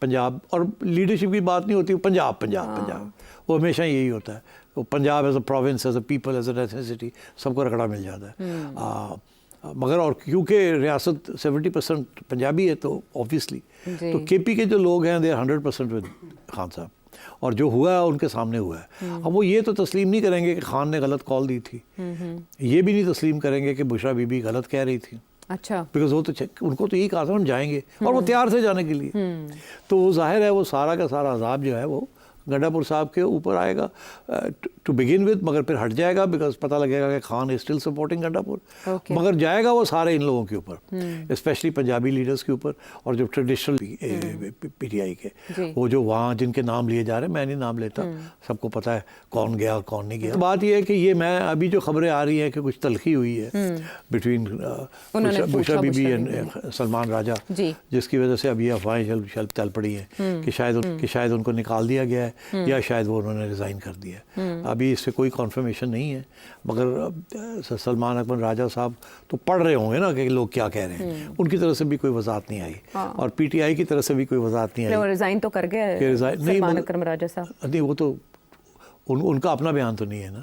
पंजाब, और लीडरशिप की बात नहीं होती, पंजाब वो हमेशा यही होता है। वो Punjab as a province, as a people, as a necessity सबको रगड़ा मिल जाता है। मगर और क्योंकि रियासत 70% पंजाबी है तो ऑब्वियसली तो केपी के जो लोग हैं दे 100% विद खान साहब, और जो हुआ है उनके सामने हुआ है। अब वो ये तो तस्लीम नहीं करेंगे कि खान ने गलत कॉल दी थी, ये भी नहीं तस्लीम करेंगे कि बुशरा बीबी गलत कह रही थी। अच्छा। बिकॉज वो तो उनको तो यही कहा था हम जाएंगे और वो तैयार थे जाने के लिए। तो वो जाहिर है वो सारा का सारा अजाब जो है वो गंडापुर साहब के ऊपर आएगा टू बिगिन विद, मगर फिर हट जाएगा बिकॉज पता लगेगा कि Khan is still supporting Gandapur. मगर जाएगा वो सारे इन लोगों के ऊपर, स्पेशली पंजाबी लीडर्स के ऊपर और जो ट्रेडिशनल पीटीआई के वो जो वहाँ जिनके नाम लिए जा रहे हैं, मैं नहीं नाम लेता, सबको पता है कौन गया कौन नहीं गया। तो बात ये है कि ये मैं अभी जो खबरें आ रही हैं कि कुछ तलखी हुई है बिटवीन बुशरा बीबी एंड सलमान राजा, जिसकी वजह से अब ये अफवाहें चल पड़ी हैं कि शायद उनको निकाल दिया गया है या शायद वो उन्होंने रिज़ाइन कर दिया है। अभी इससे कोई कॉन्फर्मेशन नहीं है, मगर सलमान अकबर राजा साहब तो पढ़ रहे होंगे ना कि लोग क्या कह रहे हैं। उनकी तरफ से भी कोई वजाहत नहीं आई और पीटीआई की तरफ से भी कोई वजाहत नहीं आई। रिज़ाइन तो कर गए सलमान अकबर राजा साहब। नहीं, वो तो उनका अपना बयान तो नहीं है ना,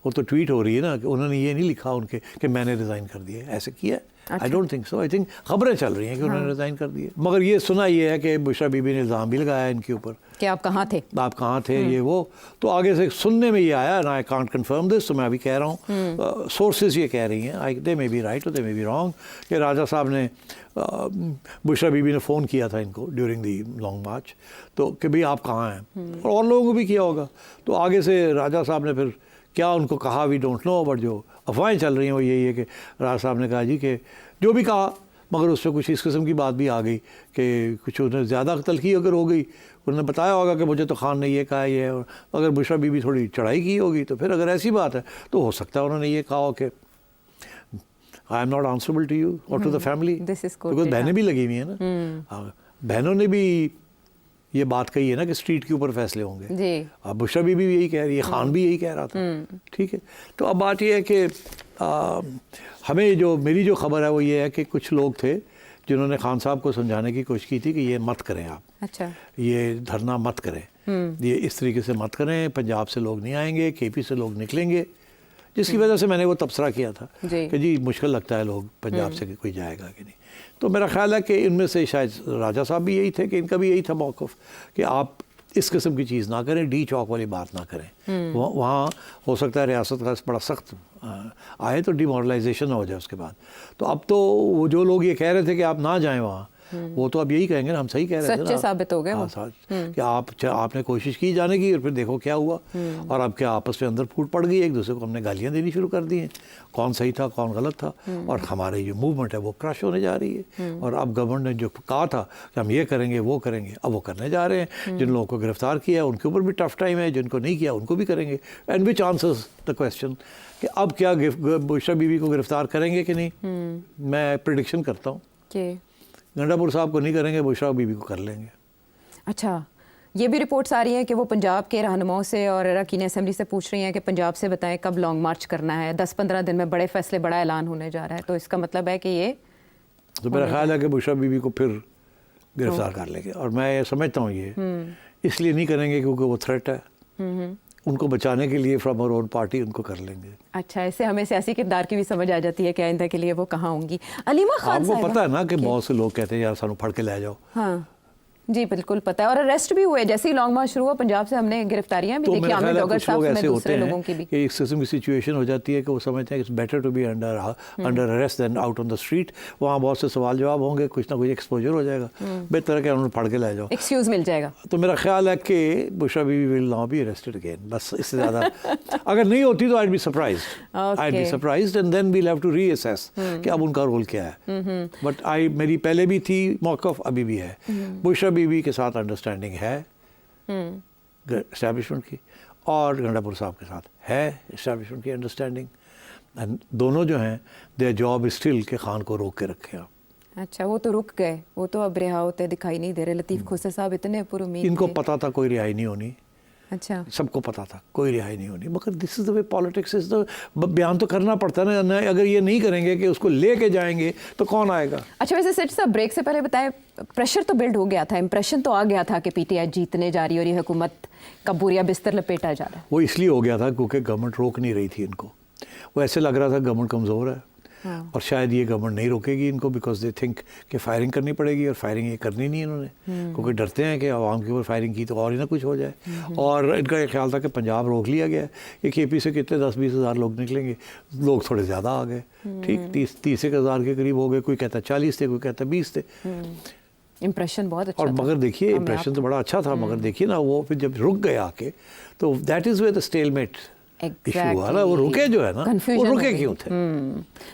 वो तो ट्वीट हो रही है ना कि उन्होंने ये नहीं लिखा उनके कि मैंने रिज़ाइन कर दिया, ऐसे किया है? I don't think so. I think खबरें चल रही हैं कि उन्होंने रिज़ाइन कर दिया, मगर ये सुना ये है कि बुशरा बीबी ने इल्ज़ाम भी लगाया इनके ऊपर कि आप कहाँ थे, ये वो। तो आगे से सुनने में ये आया ना, आई कांट कंफर्म दिस, तो मैं अभी कह रहा हूँ सोर्सेज ये कह रही हैं, दे मे बी राइट और दे मे बी रॉन्ग, कि राजा साहब ने बुशरा बीबी ने फ़ोन किया था इनको ड्यूरिंग दी लॉन्ग मार्च, तो कि भाई आप कहाँ हैं, और लोगों को भी किया होगा। तो आगे से राजा साहब ने फिर क्या उनको कहा वी डोंट नो, बट जो अफवाहें चल रही हैं वो यही है कि राजा साहब ने कहा जी कि जो भी कहा, मगर उससे कुछ इस किस्म की बात भी आ गई कि कुछ उन्हें ज़्यादा तलखी अगर हो गई, उन्होंने बताया होगा कि मुझे तो खान ने ये कहा ये है, अगर बुशरा बीबी थोड़ी चढ़ाई की होगी तो फिर अगर ऐसी बात है तो हो सकता है उन्होंने ये कहा हो कि I am not answerable to you और टू द फैमिली, बिकॉज बहनें भी लगी हुई हैं ना, बहनों ने भी ये बात कही है ना कि स्ट्रीट के ऊपर फैसले होंगे। अब बुशरा बीबी भी यही कह रही है, खान भी यही कह रहा था, ठीक है। तो अब बात ये है कि हमें जो मेरी जो खबर है वो ये है कि कुछ लोग थे जिन्होंने खान साहब को समझाने की कोशिश की थी कि ये मत करें आप, अच्छा ये धरना मत करें, ये इस तरीके से मत करें, पंजाब से लोग नहीं आएंगे, केपी से लोग निकलेंगे, जिसकी वजह से मैंने वो तबसरा किया था कि जी मुश्किल लगता है लोग पंजाब से कोई जाएगा कि नहीं। तो मेरा ख्याल है कि इनमें से शायद राजा साहब भी यही थे कि इनका भी यही था मौक़िफ़ कि आप इस किस्म की चीज़ ना करें, डी चौक वाली बात ना करें। वहाँ हो सकता है रियासत का बड़ा सख्त आए तो डिमोरलाइजेशन ना हो जाए उसके बाद। तो अब तो वो जो लोग ये कह रहे थे कि आप ना जाएं वहाँ, वो तो अब यही कहेंगे ना, हम सही कह रहे थे ना, सच्चे साबित हो गए वो कि आपने कोशिश की जाने की और फिर देखो क्या हुआ, और अब क्या आपस में अंदर फूट पड़ गई, एक दूसरे को हमने गालियाँ देनी शुरू कर दी हैं, कौन सही था कौन गलत था, और हमारी जो मूवमेंट है वो क्रश होने जा रही है। और अब गवर्नमेंट ने जो कहा था कि हम ये करेंगे वो करेंगे, अब वो करने जा रहे हैं। जिन लोगों को गिरफ्तार किया उनके ऊपर भी टफ टाइम है, जिनको नहीं किया उनको भी करेंगे। And which answers the question कि अब क्या बुशरा बीबी को गिरफ्तार करेंगे कि नहीं। मैं प्रिडिक्शन करता हूँ कि गंडापुर साहब को नहीं करेंगे, बुशरा बीबी को कर लेंगे। अच्छा, ये भी रिपोर्ट्स आ रही हैं कि वो पंजाब के रहनुमाओं से और अरकान असेंबली से पूछ रही हैं कि पंजाब से बताएं कब लॉन्ग मार्च करना है, 10-15 दिन में बड़े फैसले, बड़ा ऐलान होने जा रहा है, तो इसका मतलब है कि ये तो मेरा ख्याल है कि बुशरा बीबी को फिर गिरफ्तार कर लेंगे। और मैं ये समझता हूँ ये इसलिए नहीं करेंगे क्योंकि वो थ्रेट है, उनको बचाने के लिए फ्रॉम आवर ओन पार्टी उनको कर लेंगे। अच्छा, इससे हमें सियासी किरदार की भी समझ आ जाती है कि आइंदा के लिए वो कहाँ होंगी। अलीमा खान आपको पता है ना कि बहुत से लोग कहते हैं यार सानू फड़ के ले जाओ। हाँ जी बिल्कुल पता है, और अरेस्ट भी हुए जैसे ही लॉन्ग मार्च शुरू हुआ पंजाब से, हमने गिरफ्तारियां भी तो देखी, आमिर डोगर साहब ऐसे में होते दूसरे लोगों की भी। कि इस किस्म की सिचुएशन हो जाती है कि वो समझते हैं कि it's better to be under arrest than out on the street. वहाँ बहुत से सवाल जवाब होंगे, कुछ ना कुछ एक्सपोजर हो जाएगा, बेहतर है कि उन्होंने फड़ के ले जाओ, एक्सक्यूज मिल जाएगा। तो मेरा ख्याल है कि Bushra Bibi will not be arrested again, बस इससे ज़्यादा अगर नहीं होती तो I be surprised and then we'll have to reassess कि अब उनका रोल क्या है। बट मेरी पहले भी थी मौक़िफ़, अभी भी है, बुशरा बीबी के साथ अंडरस्टैंडिंग है एस्टैब्लिशमेंट की, और गंडापुर साहब के साथ है एस्टैब्लिशमेंट की अंडरस्टैंडिंग, एंड दोनों जो हैं देयर जॉब इज स्टिल के खान को रोक के रखे आप। अच्छा, वो तो रुक गए, वो तो अब रिहा होते दिखाई नहीं दे रहे। लतीफ़ खोसर साहब इतने पुरुमीद, इनको पता था कोई रिहाई नहीं होनी। अच्छा, सबको पता था कोई रिहाई नहीं होनी, मगर this is the way politics is the, बयान तो करना पड़ता है ना, अगर ये नहीं करेंगे कि उसको लेके जाएंगे तो कौन आएगा। अच्छा, वैसे सेठ साहब ब्रेक से पहले बताएं, प्रेशर तो बिल्ड हो गया था, इंप्रेशन तो आ गया था कि पीटीआई जीतने जा रही है और ये हुकूमत का बोरिया बिस्तर लपेटा जा रहा है। वो इसलिए हो गया था क्योंकि गवर्नमेंट रोक नहीं रही थी इनको, वो ऐसे लग रहा था गवर्नमेंट कमज़ोर है। हाँ। और शायद ये गवर्नमेंट नहीं रोकेगी इनको, बिकॉज दे थिंक कि फायरिंग करनी पड़ेगी, और फायरिंग ये करनी नहीं इन्होंने, क्योंकि डरते हैं कि आवाम के ऊपर फायरिंग की तो और ही ना कुछ हो जाए। और इनका ये ख्याल था कि पंजाब रोक लिया गया है, ये केपी से कितने 10-20 हज़ार लोग निकलेंगे, लोग थोड़े ज़्यादा आ गए, ठीक 30 हज़ार के करीब हो गए, कोई कहता 40 थे, कोई कहता 20 थे। इम्प्रेशन बहुत अच्छा और मगर देखिए इम्प्रेशन तो बड़ा अच्छा था, मगर देखिए ना वो फिर जब रुक गए आके, तो that is where the stalemate issue हुआ ना, वो रुके जो है ना, वो रुके क्यों थे,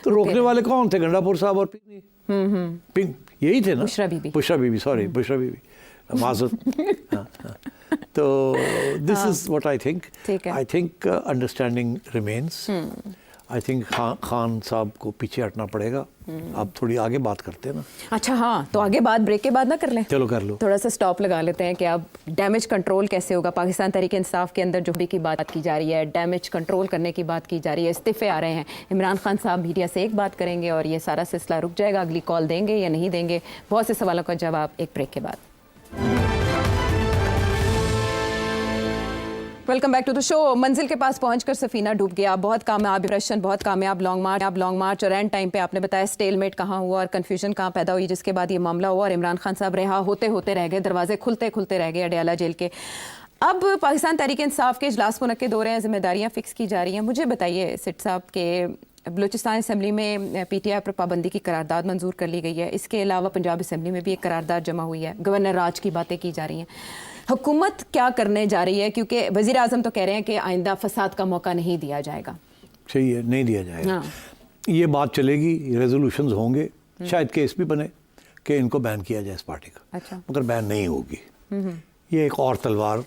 तो रोकने वाले कौन थे, गंडापुर साहब और पिंग यही थे ना, बुशरा बीबी सॉरी बुशरा बीबी माजूद। तो this is what I think understanding remains. I think Khan साहब को पीछे हटना पड़ेगा। आप थोड़ी आगे बात करते हैं ना। अच्छा हाँ, तो आगे बात ब्रेक के बाद ना कर लें, चलो कर लो, थोड़ा सा स्टॉप लगा लेते हैं कि अब डैमेज कंट्रोल कैसे होगा। पाकिस्तान तहरीक इंसाफ के अंदर जो भी की बात की जा रही है, डैमेज कंट्रोल करने की बात की जा रही है, इस्तीफे आ रहे हैं, इमरान खान साहब मीडिया से एक बात करेंगे और ये सारा सिलसिला रुक जाएगा, अगली कॉल देंगे या नहीं देंगे, बहुत से सवालों का जवाब एक ब्रेक के बाद। Welcome back to the show. मंजिल के पास पहुंचकर सफीना डूब गया। बहुत कामयाब ऑपरेशन, बहुत कामयाब लॉन्ग मार्च और एंड टाइम पे आपने बताया स्टेलमेट कहाँ हुआ और कन्फ्यूजन कहाँ पैदा हुई, जिसके बाद ये मामला हुआ और इमरान खान साहब रिहा होते होते रह गए, दरवाजे खुलते खुलते रह गए अडयाला जेल के। अब पाकिस्तान तहरीक इंसाफ के इजलास मुनक्किद हो रहे हैं, जिम्मेदारियाँ फिक्स की जा रही हैं। मुझे बताइए सिट साहब के बलूचिस्तान असम्बली में PTI पर पाबंदी की करारदाद मंजूर कर ली गई है, इसके अलावा पंजाब असम्बली में भी एक करारदाद जमा हुई है, गवर्नर राज की बातें की जा रही हैं। हुकूमत क्या करने जा रही है, क्योंकि वज़ीर आज़म तो कह रहे हैं कि आइंदा फसाद का मौका नहीं दिया जाएगा। सही है, नहीं दिया जाएगा। हाँ। ये बात चलेगी, रेजोल्यूशंस होंगे, शायद केस भी बने कि इनको बैन किया जाए इस पार्टी का। अच्छा। मगर बैन नहीं होगी। ये एक और तलवार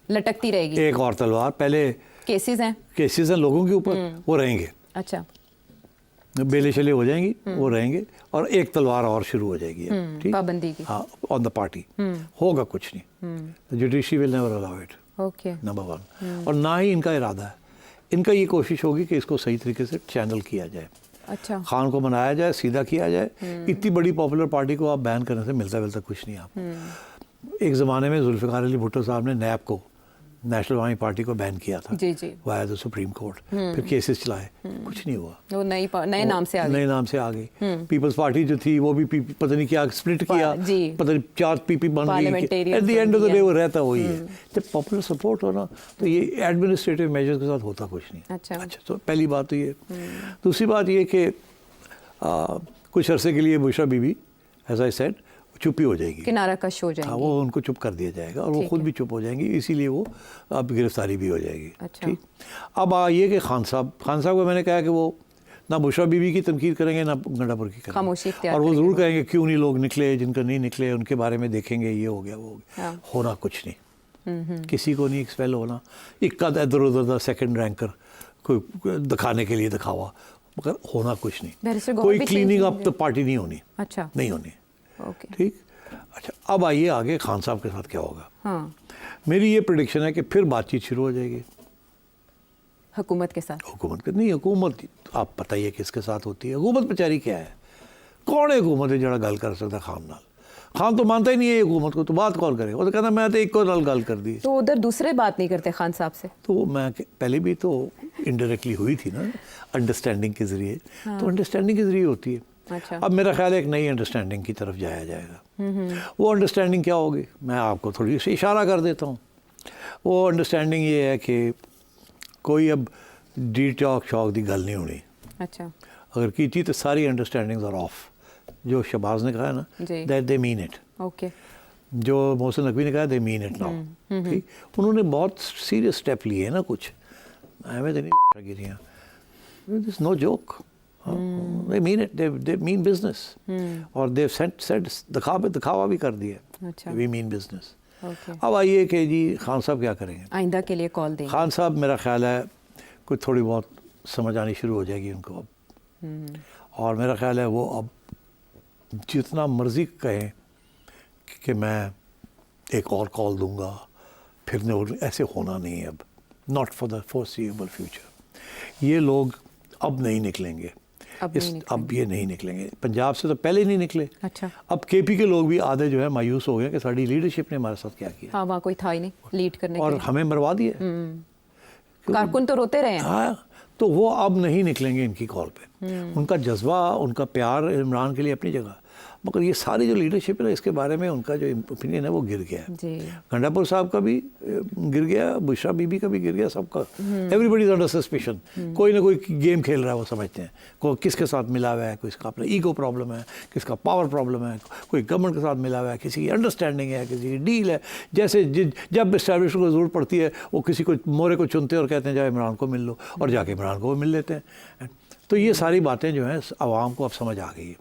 लटकती रहेगी। एक और तलवार, पहले केसेस हैं लोगों के ऊपर, वो रहेंगे। अच्छा। बेले शले हो जाएंगी, वो रहेंगे, और एक तलवार और शुरू हो जाएगी। ठीक, पाबंदी की। हाँ, ऑन द पार्टी। होगा कुछ नहीं। Judiciary will never allow it, okay, number 1। और ना ही इनका इरादा है। इनका ये कोशिश होगी कि इसको सही तरीके से चैनल किया जाए। अच्छा। खान को मनाया जाए, सीधा किया जाए। इतनी बड़ी पॉपुलर पार्टी को आप बैन करने से मिलता कुछ नहीं आप। एक ज़माने में जुल्फ़िकार अली भुट्टो साहब ने नैब को, नेशनल अवामी पार्टी को बैन किया था वाया द सुप्रीम कोर्ट, फिर केसेस चलाए, कुछ नहीं हुआ। वो नए नाम से आ गई। पीपल्स पार्टी जो थी वो भी पता नहीं क्या स्प्लिट किया, पता नहीं 4 PP बन गई। At the end of the day वो रहता वही है। जब पॉपुलर सपोर्ट हो ना, तो ये एडमिनिस्ट्रेटिव मेजर्स के साथ होता कुछ नहीं। अच्छा, तो पहली बात तो ये। दूसरी बात ये कि कुछ अरसे के लिए Bushra Bibi, as I said, चुप्पी हो जाएगी, किनारा कश हो जाएगी। हाँ, वो उनको चुप कर दिया जाएगा और वो खुद भी चुप हो जाएंगी, इसीलिए वो अब गिरफ्तारी भी हो जाएगी। अच्छा। ठीक। अब ये कि खान साहब को मैंने कहा कि वो ना बुशरा बीबी की तनकीद करेंगे ना गंडापुर की करेंगे, खामोशी और वो ज़रूर कहेंगे क्यों नहीं लोग निकले, जिनका नहीं निकले उनके बारे में देखेंगे, ये हो गया वो हो गया। होना कुछ नहीं, किसी को नहीं एक्सपेल होना। इक्का इधर उधर सेकंड रैंकर कोई दिखाने के लिए दिखावा, मगर होना कुछ नहीं। कोई क्लीनिंग अप तो पार्टी नहीं होनी। अच्छा, नहीं होनी। ठीक। अच्छा, अब आइए आगे खान साहब के साथ क्या होगा। हाँ। मेरी ये प्रेडिक्शन है कि फिर बातचीत शुरू हो जाएगी हुकूमत के साथ। हुकूमत के नहीं, हुकूमत आप पता ही है किसके साथ होती है। हुकूमत बेचारी क्या है, कौन है हुकूमत है जरा गल कर सकता खान नाल? खान तो मानता ही नहीं है हुकूमत को, तो बात कौन करे? वो तो कहता मैं तो एक को नाल गल कर दी। तो उधर दूसरे बात नहीं करते खान साहब से? तो मैं पहले भी तो इनडायरेक्टली हुई थी ना, अंडरस्टैंडिंग के जरिए। तो अंडरस्टैंडिंग के जरिए होती है। अच्छा। अब मेरा ख्याल है एक नई अंडरस्टैंडिंग की तरफ जाया जाएगा। वो अंडरस्टैंडिंग क्या होगी, मैं आपको थोड़ी सी इशारा कर देता हूँ। वो अंडरस्टैंडिंग ये है कि कोई अब डीटॉक शॉक की गल नहीं होनी। अच्छा। अगर की थी तो सारी अंडरस्टैंडिंग्स आर ऑफ। जो शहबाज ने कहा है ना, that they mean it. Okay. जो मोहसिन नकवी ने कहा दे मीन इट नाउ। ठीक। उन्होंने बहुत सीरियस स्टेप लिए हैं ना, कुछ हमें तो नहीं गिरियाँ, this no joke. They mean it. They mean business. और they've said दिखावा भी कर दिया। अच्छा। We mean business. Okay. अब आइए कि जी खान साहब क्या करेंगे, आइंदा के लिए कॉल देंगे। खान साहब मेरा ख्याल है कुछ थोड़ी बहुत समझ आनी शुरू हो जाएगी उनको अब। और मेरा ख्याल है वो अब जितना मर्जी कहें कि मैं एक और कॉल दूंगा, फिर ऐसे होना नहीं है अब। Not for the foreseeable future. ये लोग अब नहीं निकलेंगे। अब ये नहीं निकलेंगे। पंजाब से तो पहले नहीं निकले। अच्छा। अब KP के लोग भी आधे जो है मायूस हो गए कि साड़ी लीडरशिप ने हमारे साथ क्या किया। हाँ, वहाँ कोई था ही नहीं लीड करने और हमें मरवा दिया। कारकुन तो रोते रहे हैं। हाँ, तो वो अब नहीं निकलेंगे इनकी कॉल पे। उनका जज्बा, उनका प्यार इमरान के लिए अपनी जगह, मगर ये सारी जो लीडरशिप है ना, इसके बारे में उनका जो ओपिनियन है वो गिर गया है। गंडापुर साहब का भी गिर गया, बुशरा बीबी का भी गिर गया, सबका। Everybody is under suspicion. कोई ना कोई गेम खेल रहा है, वो समझते हैं। कोई किसके साथ मिला हुआ है, किसका अपना ईगो प्रॉब्लम है, किसका पावर प्रॉब्लम है, कोई गवर्नमेंट के साथ मिला हुआ है, किसी की अंडरस्टैंडिंग है, किसी की डील है। जैसे जब इस्टेब्लिशमेंट को ज़रूरत पड़ती है, वो किसी को मोरे को चुनते हैं और कहते हैं जाओ इमरान को मिल लो, और जाके इमरान को मिल लेते हैं। तो ये सारी बातें जो हैं आवाम को अब समझ आ गई है।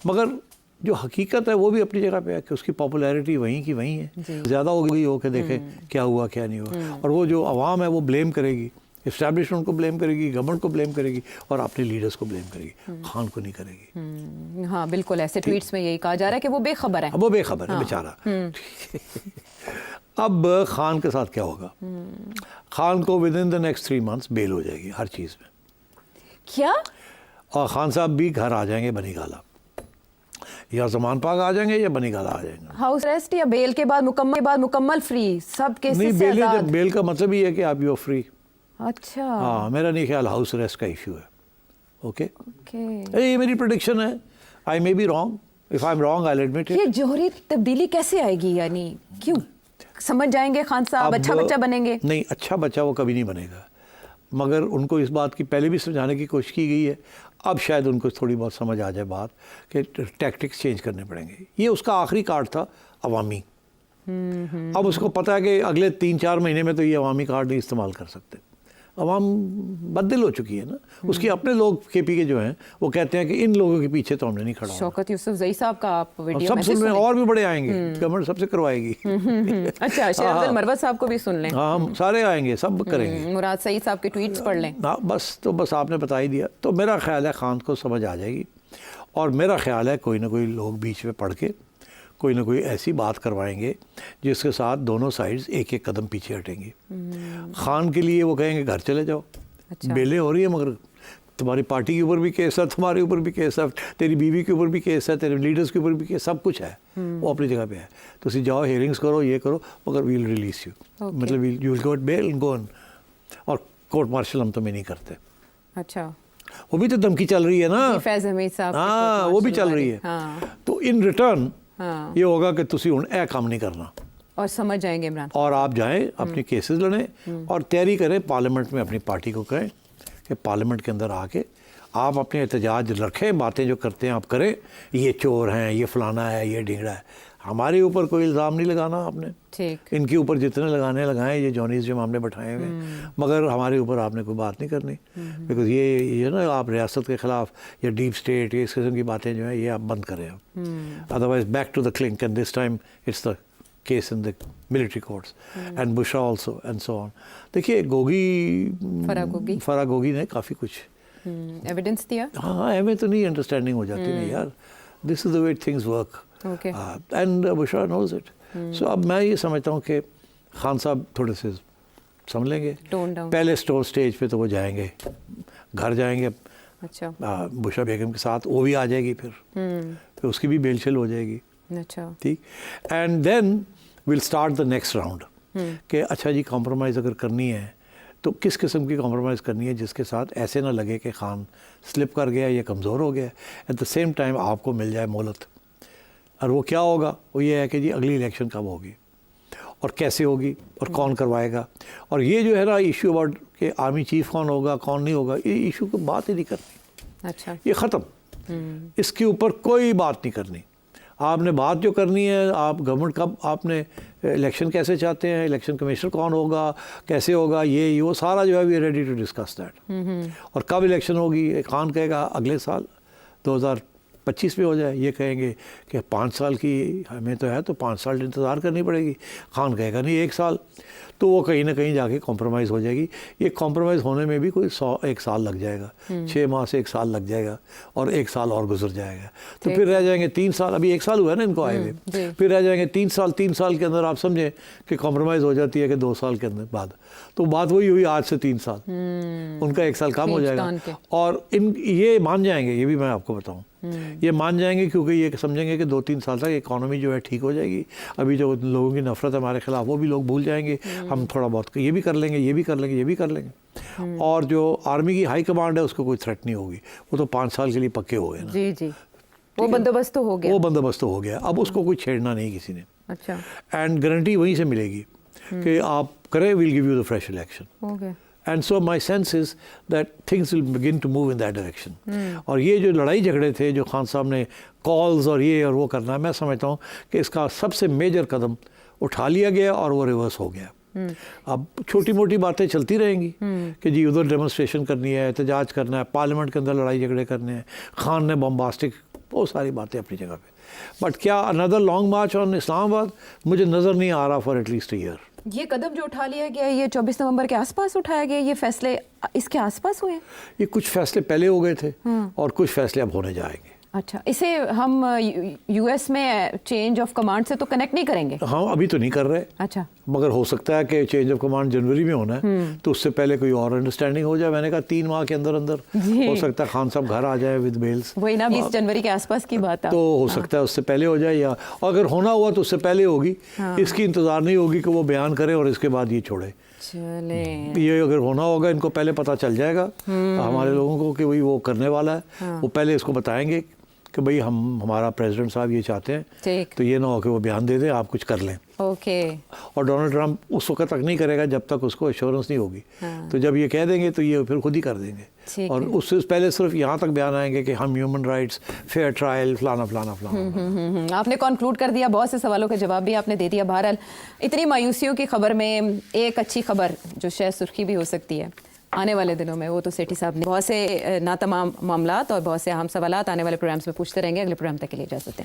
मगर जो हकीकत है वो भी अपनी जगह पे है कि उसकी पॉपुलैरिटी वहीं की वहीं है। ज़्यादा हो गई हो कि देखे क्या हुआ क्या नहीं हुआ। और वो जो आवाम है वो ब्लेम करेगी, इस्टेब्लिशमेंट को ब्लेम करेगी, गवर्नमेंट को ब्लेम करेगी, और अपने लीडर्स को ब्लेम करेगी, खान को नहीं करेगी। हाँ बिल्कुल, ऐसे ट्वीट्स में यही कहा जा रहा है कि वो बेखबर है। वो बेखबर है बेचारा। अब खान के साथ क्या होगा? खान को within the next 3 months bail हो जाएगी हर चीज़ में। क्या? और खान साहब भी घर आ जाएंगे बनी गाला। या ज़मान पाक आ जाएंगे या बनी गाला आ जाएंगे। हाउस अरेस्ट या बेल के बाद मुकम्मल फ्री, सब केसेस नहीं, से आज़ाद। बेल का मतलब ही है कि आप यू आर फ्री। अच्छा, हाँ, मेरा नहीं ख्याल हाउस अरेस्ट का इशू है। Okay, okay. ये मेरी प्रेडिक्शन है, I may be wrong, if I am wrong I will admit ये इट। जौहरी तब्दीली कैसे आएगी, यानी क्यों समझ जाएंगे खान साहब, अच्छा बच्चा बनेंगे? नहीं, अच्छा बच्चा वो कभी नहीं बनेगा, मगर उनको इस बात की पहले भी समझाने की कोशिश की गई है। अब शायद उनको थोड़ी बहुत समझ आ जाए बात कि टैक्टिक्स चेंज करने पड़ेंगे। ये उसका आखिरी कार्ड था, अवामी। अब उसको पता है कि अगले 3-4 महीने में तो ये अवामी कार्ड नहीं इस्तेमाल कर सकते। अवाम बददिल हो चुकी है ना, उसके अपने लोग केपी के जो हैं वो कहते हैं कि इन लोगों के पीछे तो हमने नहीं खड़ा होना। शौकत यूसुफजई साहब का आप वीडियो सब सुन रहे हैं, और भी बड़े आएंगे, गवर्नमेंट सबसे करवाएगी। अच्छा, शेर अब्दुल मरवत साहब को भी सुन लें। हाँ, हम सारे आएंगे, सब करेंगे। मुराद सईद साहब के ट्वीट्स पढ़ लें। हाँ, बस आपने बता ही दिया। तो मेरा ख्याल है खान को समझ आ जाएगी, और मेरा ख्याल है कोई ना कोई लोग बीच में पढ़ के कोई ना कोई ऐसी बात करवाएंगे जिसके साथ दोनों साइड्स एक एक कदम पीछे हटेंगी। खान के लिए वो कहेंगे घर चले जाओ, अच्छा। बेले हो रही है, मगर तुम्हारी पार्टी के ऊपर भी केस है, तुम्हारे ऊपर भी केस है, तेरी बीवी के ऊपर भी केस है, तेरे लीडर्स के ऊपर भी केस, सब कुछ है, वो अपनी जगह पे है। तो तुम जाओ, हियरिंग्स करो, ये करो, मगर वील रिलीज यू, मतलब you will get bail and go on. और कोर्ट मार्शल हम तुम्हें नहीं करते। अच्छा, वो भी तो धमकी चल रही है ना। फैज हमीद साहब, हाँ, वो भी चल रही है। हाँ। तो इन रिटर्न हाँ। ये होगा कि तुसी हुण ए काम नहीं करना, और समझ जाएंगे इमरान, और आप जाएं अपने केसेस लड़ें और तैयारी करें, पार्लियामेंट में अपनी पार्टी को कहें कि पार्लियामेंट के अंदर आके आप अपने एहतजाज रखें, बातें जो करते हैं आप करें, ये चोर हैं, ये फलाना है, ये ढिंगड़ा है। हमारे ऊपर कोई इल्ज़ाम नहीं लगाना आपने, ठीक। इनके ऊपर जितने लगाने लगाएं, ये जॉनीज जो मामले बैठाए हुए हैं, मगर हमारे ऊपर आपने कोई बात नहीं करनी, बिकॉज ये ना आप रियासत के ख़िलाफ़ या डीप स्टेट, ये इस किस्म की बातें जो हैं ये आप बंद करें आप। Otherwise back to the clink, and this time it's the case in the military courts and Bushra also and so on. देखिए, फरागोगी ने काफ़ी कुछ एविडेंस दिया। हाँ, हमें तो नहीं अंडरस्टैंडिंग हो जाती ना यार, this is the way things work, and Bushra knows it. So अब मैं ये समझता हूँ कि खान साहब थोड़े से संभलेंगे, पहले स्टेज पे तो वो जाएंगे, घर जाएंगे। अच्छा, बुशरा बेगम के साथ वो भी आ जाएगी, फिर उसकी भी बेलचल हो जाएगी। अच्छा, ठीक, and then will start the next round कि अच्छा जी, कॉम्प्रोमाइज़ अगर करनी है तो किस किस्म की कॉम्प्रोमाइज़ करनी है जिसके साथ ऐसे ना लगे कि खान स्लिप कर गया या कमज़ोर हो गया, एट द सेम टाइम आपको मिल जाए मोहलत। और वो क्या होगा, वो ये है कि जी अगली इलेक्शन कब होगी और कैसे होगी और कौन करवाएगा, और ये जो है ना इशू अबाउट कि आर्मी चीफ कौन होगा कौन नहीं होगा, ये इशू की बात ही नहीं करनी। अच्छा, ये ख़त्म, इसके ऊपर कोई बात नहीं करनी। आपने बात जो करनी है, आप गवर्नमेंट कब, आपने इलेक्शन कैसे चाहते हैं, इलेक्शन कमिश्नर कौन होगा, कैसे होगा, ये वो सारा जो है we are ready to discuss that. और कब इलेक्शन होगी, खान कहेगा अगले साल 2025 में हो जाए, ये कहेंगे कि 5 साल की हमें तो है, तो 5 साल इंतज़ार करनी पड़ेगी, खान कहेगा नहीं 1 साल, तो वो कहीं ना कहीं जाके कॉम्प्रोमाइज़ हो जाएगी। ये कॉम्प्रोमाइज़ होने में भी कोई 1 साल लग जाएगा, 6 माह से 1 साल लग जाएगा, और 1 साल और गुजर जाएगा, तो फिर रह जाएंगे 3 साल। अभी 1 साल हुआ है ना इनको आए हुए, फिर रह जाएंगे 3 साल। 3 साल के अंदर आप समझें कि कॉम्प्रोमाइज़ हो जाती है कि 2 साल के अंदर बाद, तो बात वही हुई आज से 3 साल, उनका 1 साल कम हो जाएगा। और ये मान जाएंगे, ये भी मैं आपको बताऊँ, ये मान जाएंगे, क्योंकि ये समझेंगे कि 2-3 साल तक इकॉनमी जो है ठीक हो जाएगी, अभी जो लोगों की नफरत है हमारे खिलाफ वो भी लोग भूल जाएंगे, हम थोड़ा बहुत ये भी कर लेंगे, ये भी कर लेंगे, ये भी कर लेंगे। और जो आर्मी की हाई कमांड है उसको कोई थ्रेट नहीं होगी, वो तो 5 साल के लिए पक्के हो गए ना। जी जी, वो बंदोबस्त तो हो गया, वो बंदोबस्त तो हो गया, अब उसको कोई छेड़ना नहीं किसी ने। अच्छा, एंड गारंटी वहीं से मिलेगी कि आप करें, will give you the fresh election. And so my sense is that things will begin to move in that direction. और ये जो लड़ाई झगड़े थे जो खान साहब ने कॉल्स और ये और वो करना है, मैं समझता हूँ कि इसका सबसे मेजर कदम उठा लिया गया और वो रिवर्स हो गया। अब छोटी मोटी बातें चलती रहेंगी कि जी उधर डेमोन्स्ट्रेशन करनी है, एहतजाज करना है, पार्लियामेंट के अंदर लड़ाई झगड़े करने हैं, खान ने बम्बास्टिक, बहुत सारी बातें अपनी जगह पे। बट क्या another long march on Islamabad, मुझे नज़र नहीं आ रहा फॉर एटलीस्ट ईयर। ये कदम जो उठा लिया गया, ये 24 नवंबर के आसपास उठाया गया, ये फैसले इसके आसपास हुए? ये कुछ फैसले पहले हो गए थे और कुछ फैसले अब होने जाएंगे। अच्छा, इसे हम यूएस में चेंज ऑफ कमांड से तो कनेक्ट नहीं करेंगे? हाँ, अभी तो नहीं कर रहे। अच्छा, मगर हो सकता है कि चेंज ऑफ कमांड जनवरी में होना है, तो उससे पहले कोई और अंडरस्टैंडिंग हो जाए। मैंने कहा 3 माह के अंदर अंदर हो सकता है खान साहब घर आ जाए विद बेल्स। वही ना, 20 जनवरी के आसपास की बात है। तो हो सकता है उससे पहले हो जाए, या अगर होना हुआ तो उससे पहले होगी। इसकी इंतजार नहीं होगी कि वो बयान करे और इसके बाद ये छोड़े। चले, ये अगर होना होगा इनको पहले पता चल जाएगा हमारे लोगों को कि भाई वो करने वाला है। वो पहले इसको बताएंगे कि भाई हमारा प्रेसिडेंट साहब ये चाहते हैं, ठीक, तो ये ना हो कि वो बयान दे दें आप कुछ कर लें। ओके। और डोनाल्ड ट्रंप उस वक्त तक नहीं करेगा जब तक उसको एश्योरेंस नहीं होगी। तो जब ये कह देंगे तो ये फिर खुद ही कर देंगे। और उससे पहले सिर्फ यहाँ तक बयान आएंगे कि हम ह्यूमन राइट्स, फेयर ट्रायल, फलाना फलाना फलाना। आपने कंक्लूड कर दिया, बहुत से सवालों का जवाब भी आपने दे दिया। बहरहाल इतनी मायूसियों की खबर में एक अच्छी खबर जो शायद सुर्खी भी हो सकती है आने वाले दिनों में, वो तो सेठी साहब ने बहुत से नातमाम मामलात और बहुत से अहम सवालात आने वाले प्रोग्राम्स में पूछते रहेंगे। अगले प्रोग्राम तक के लिए इजाज़त दें।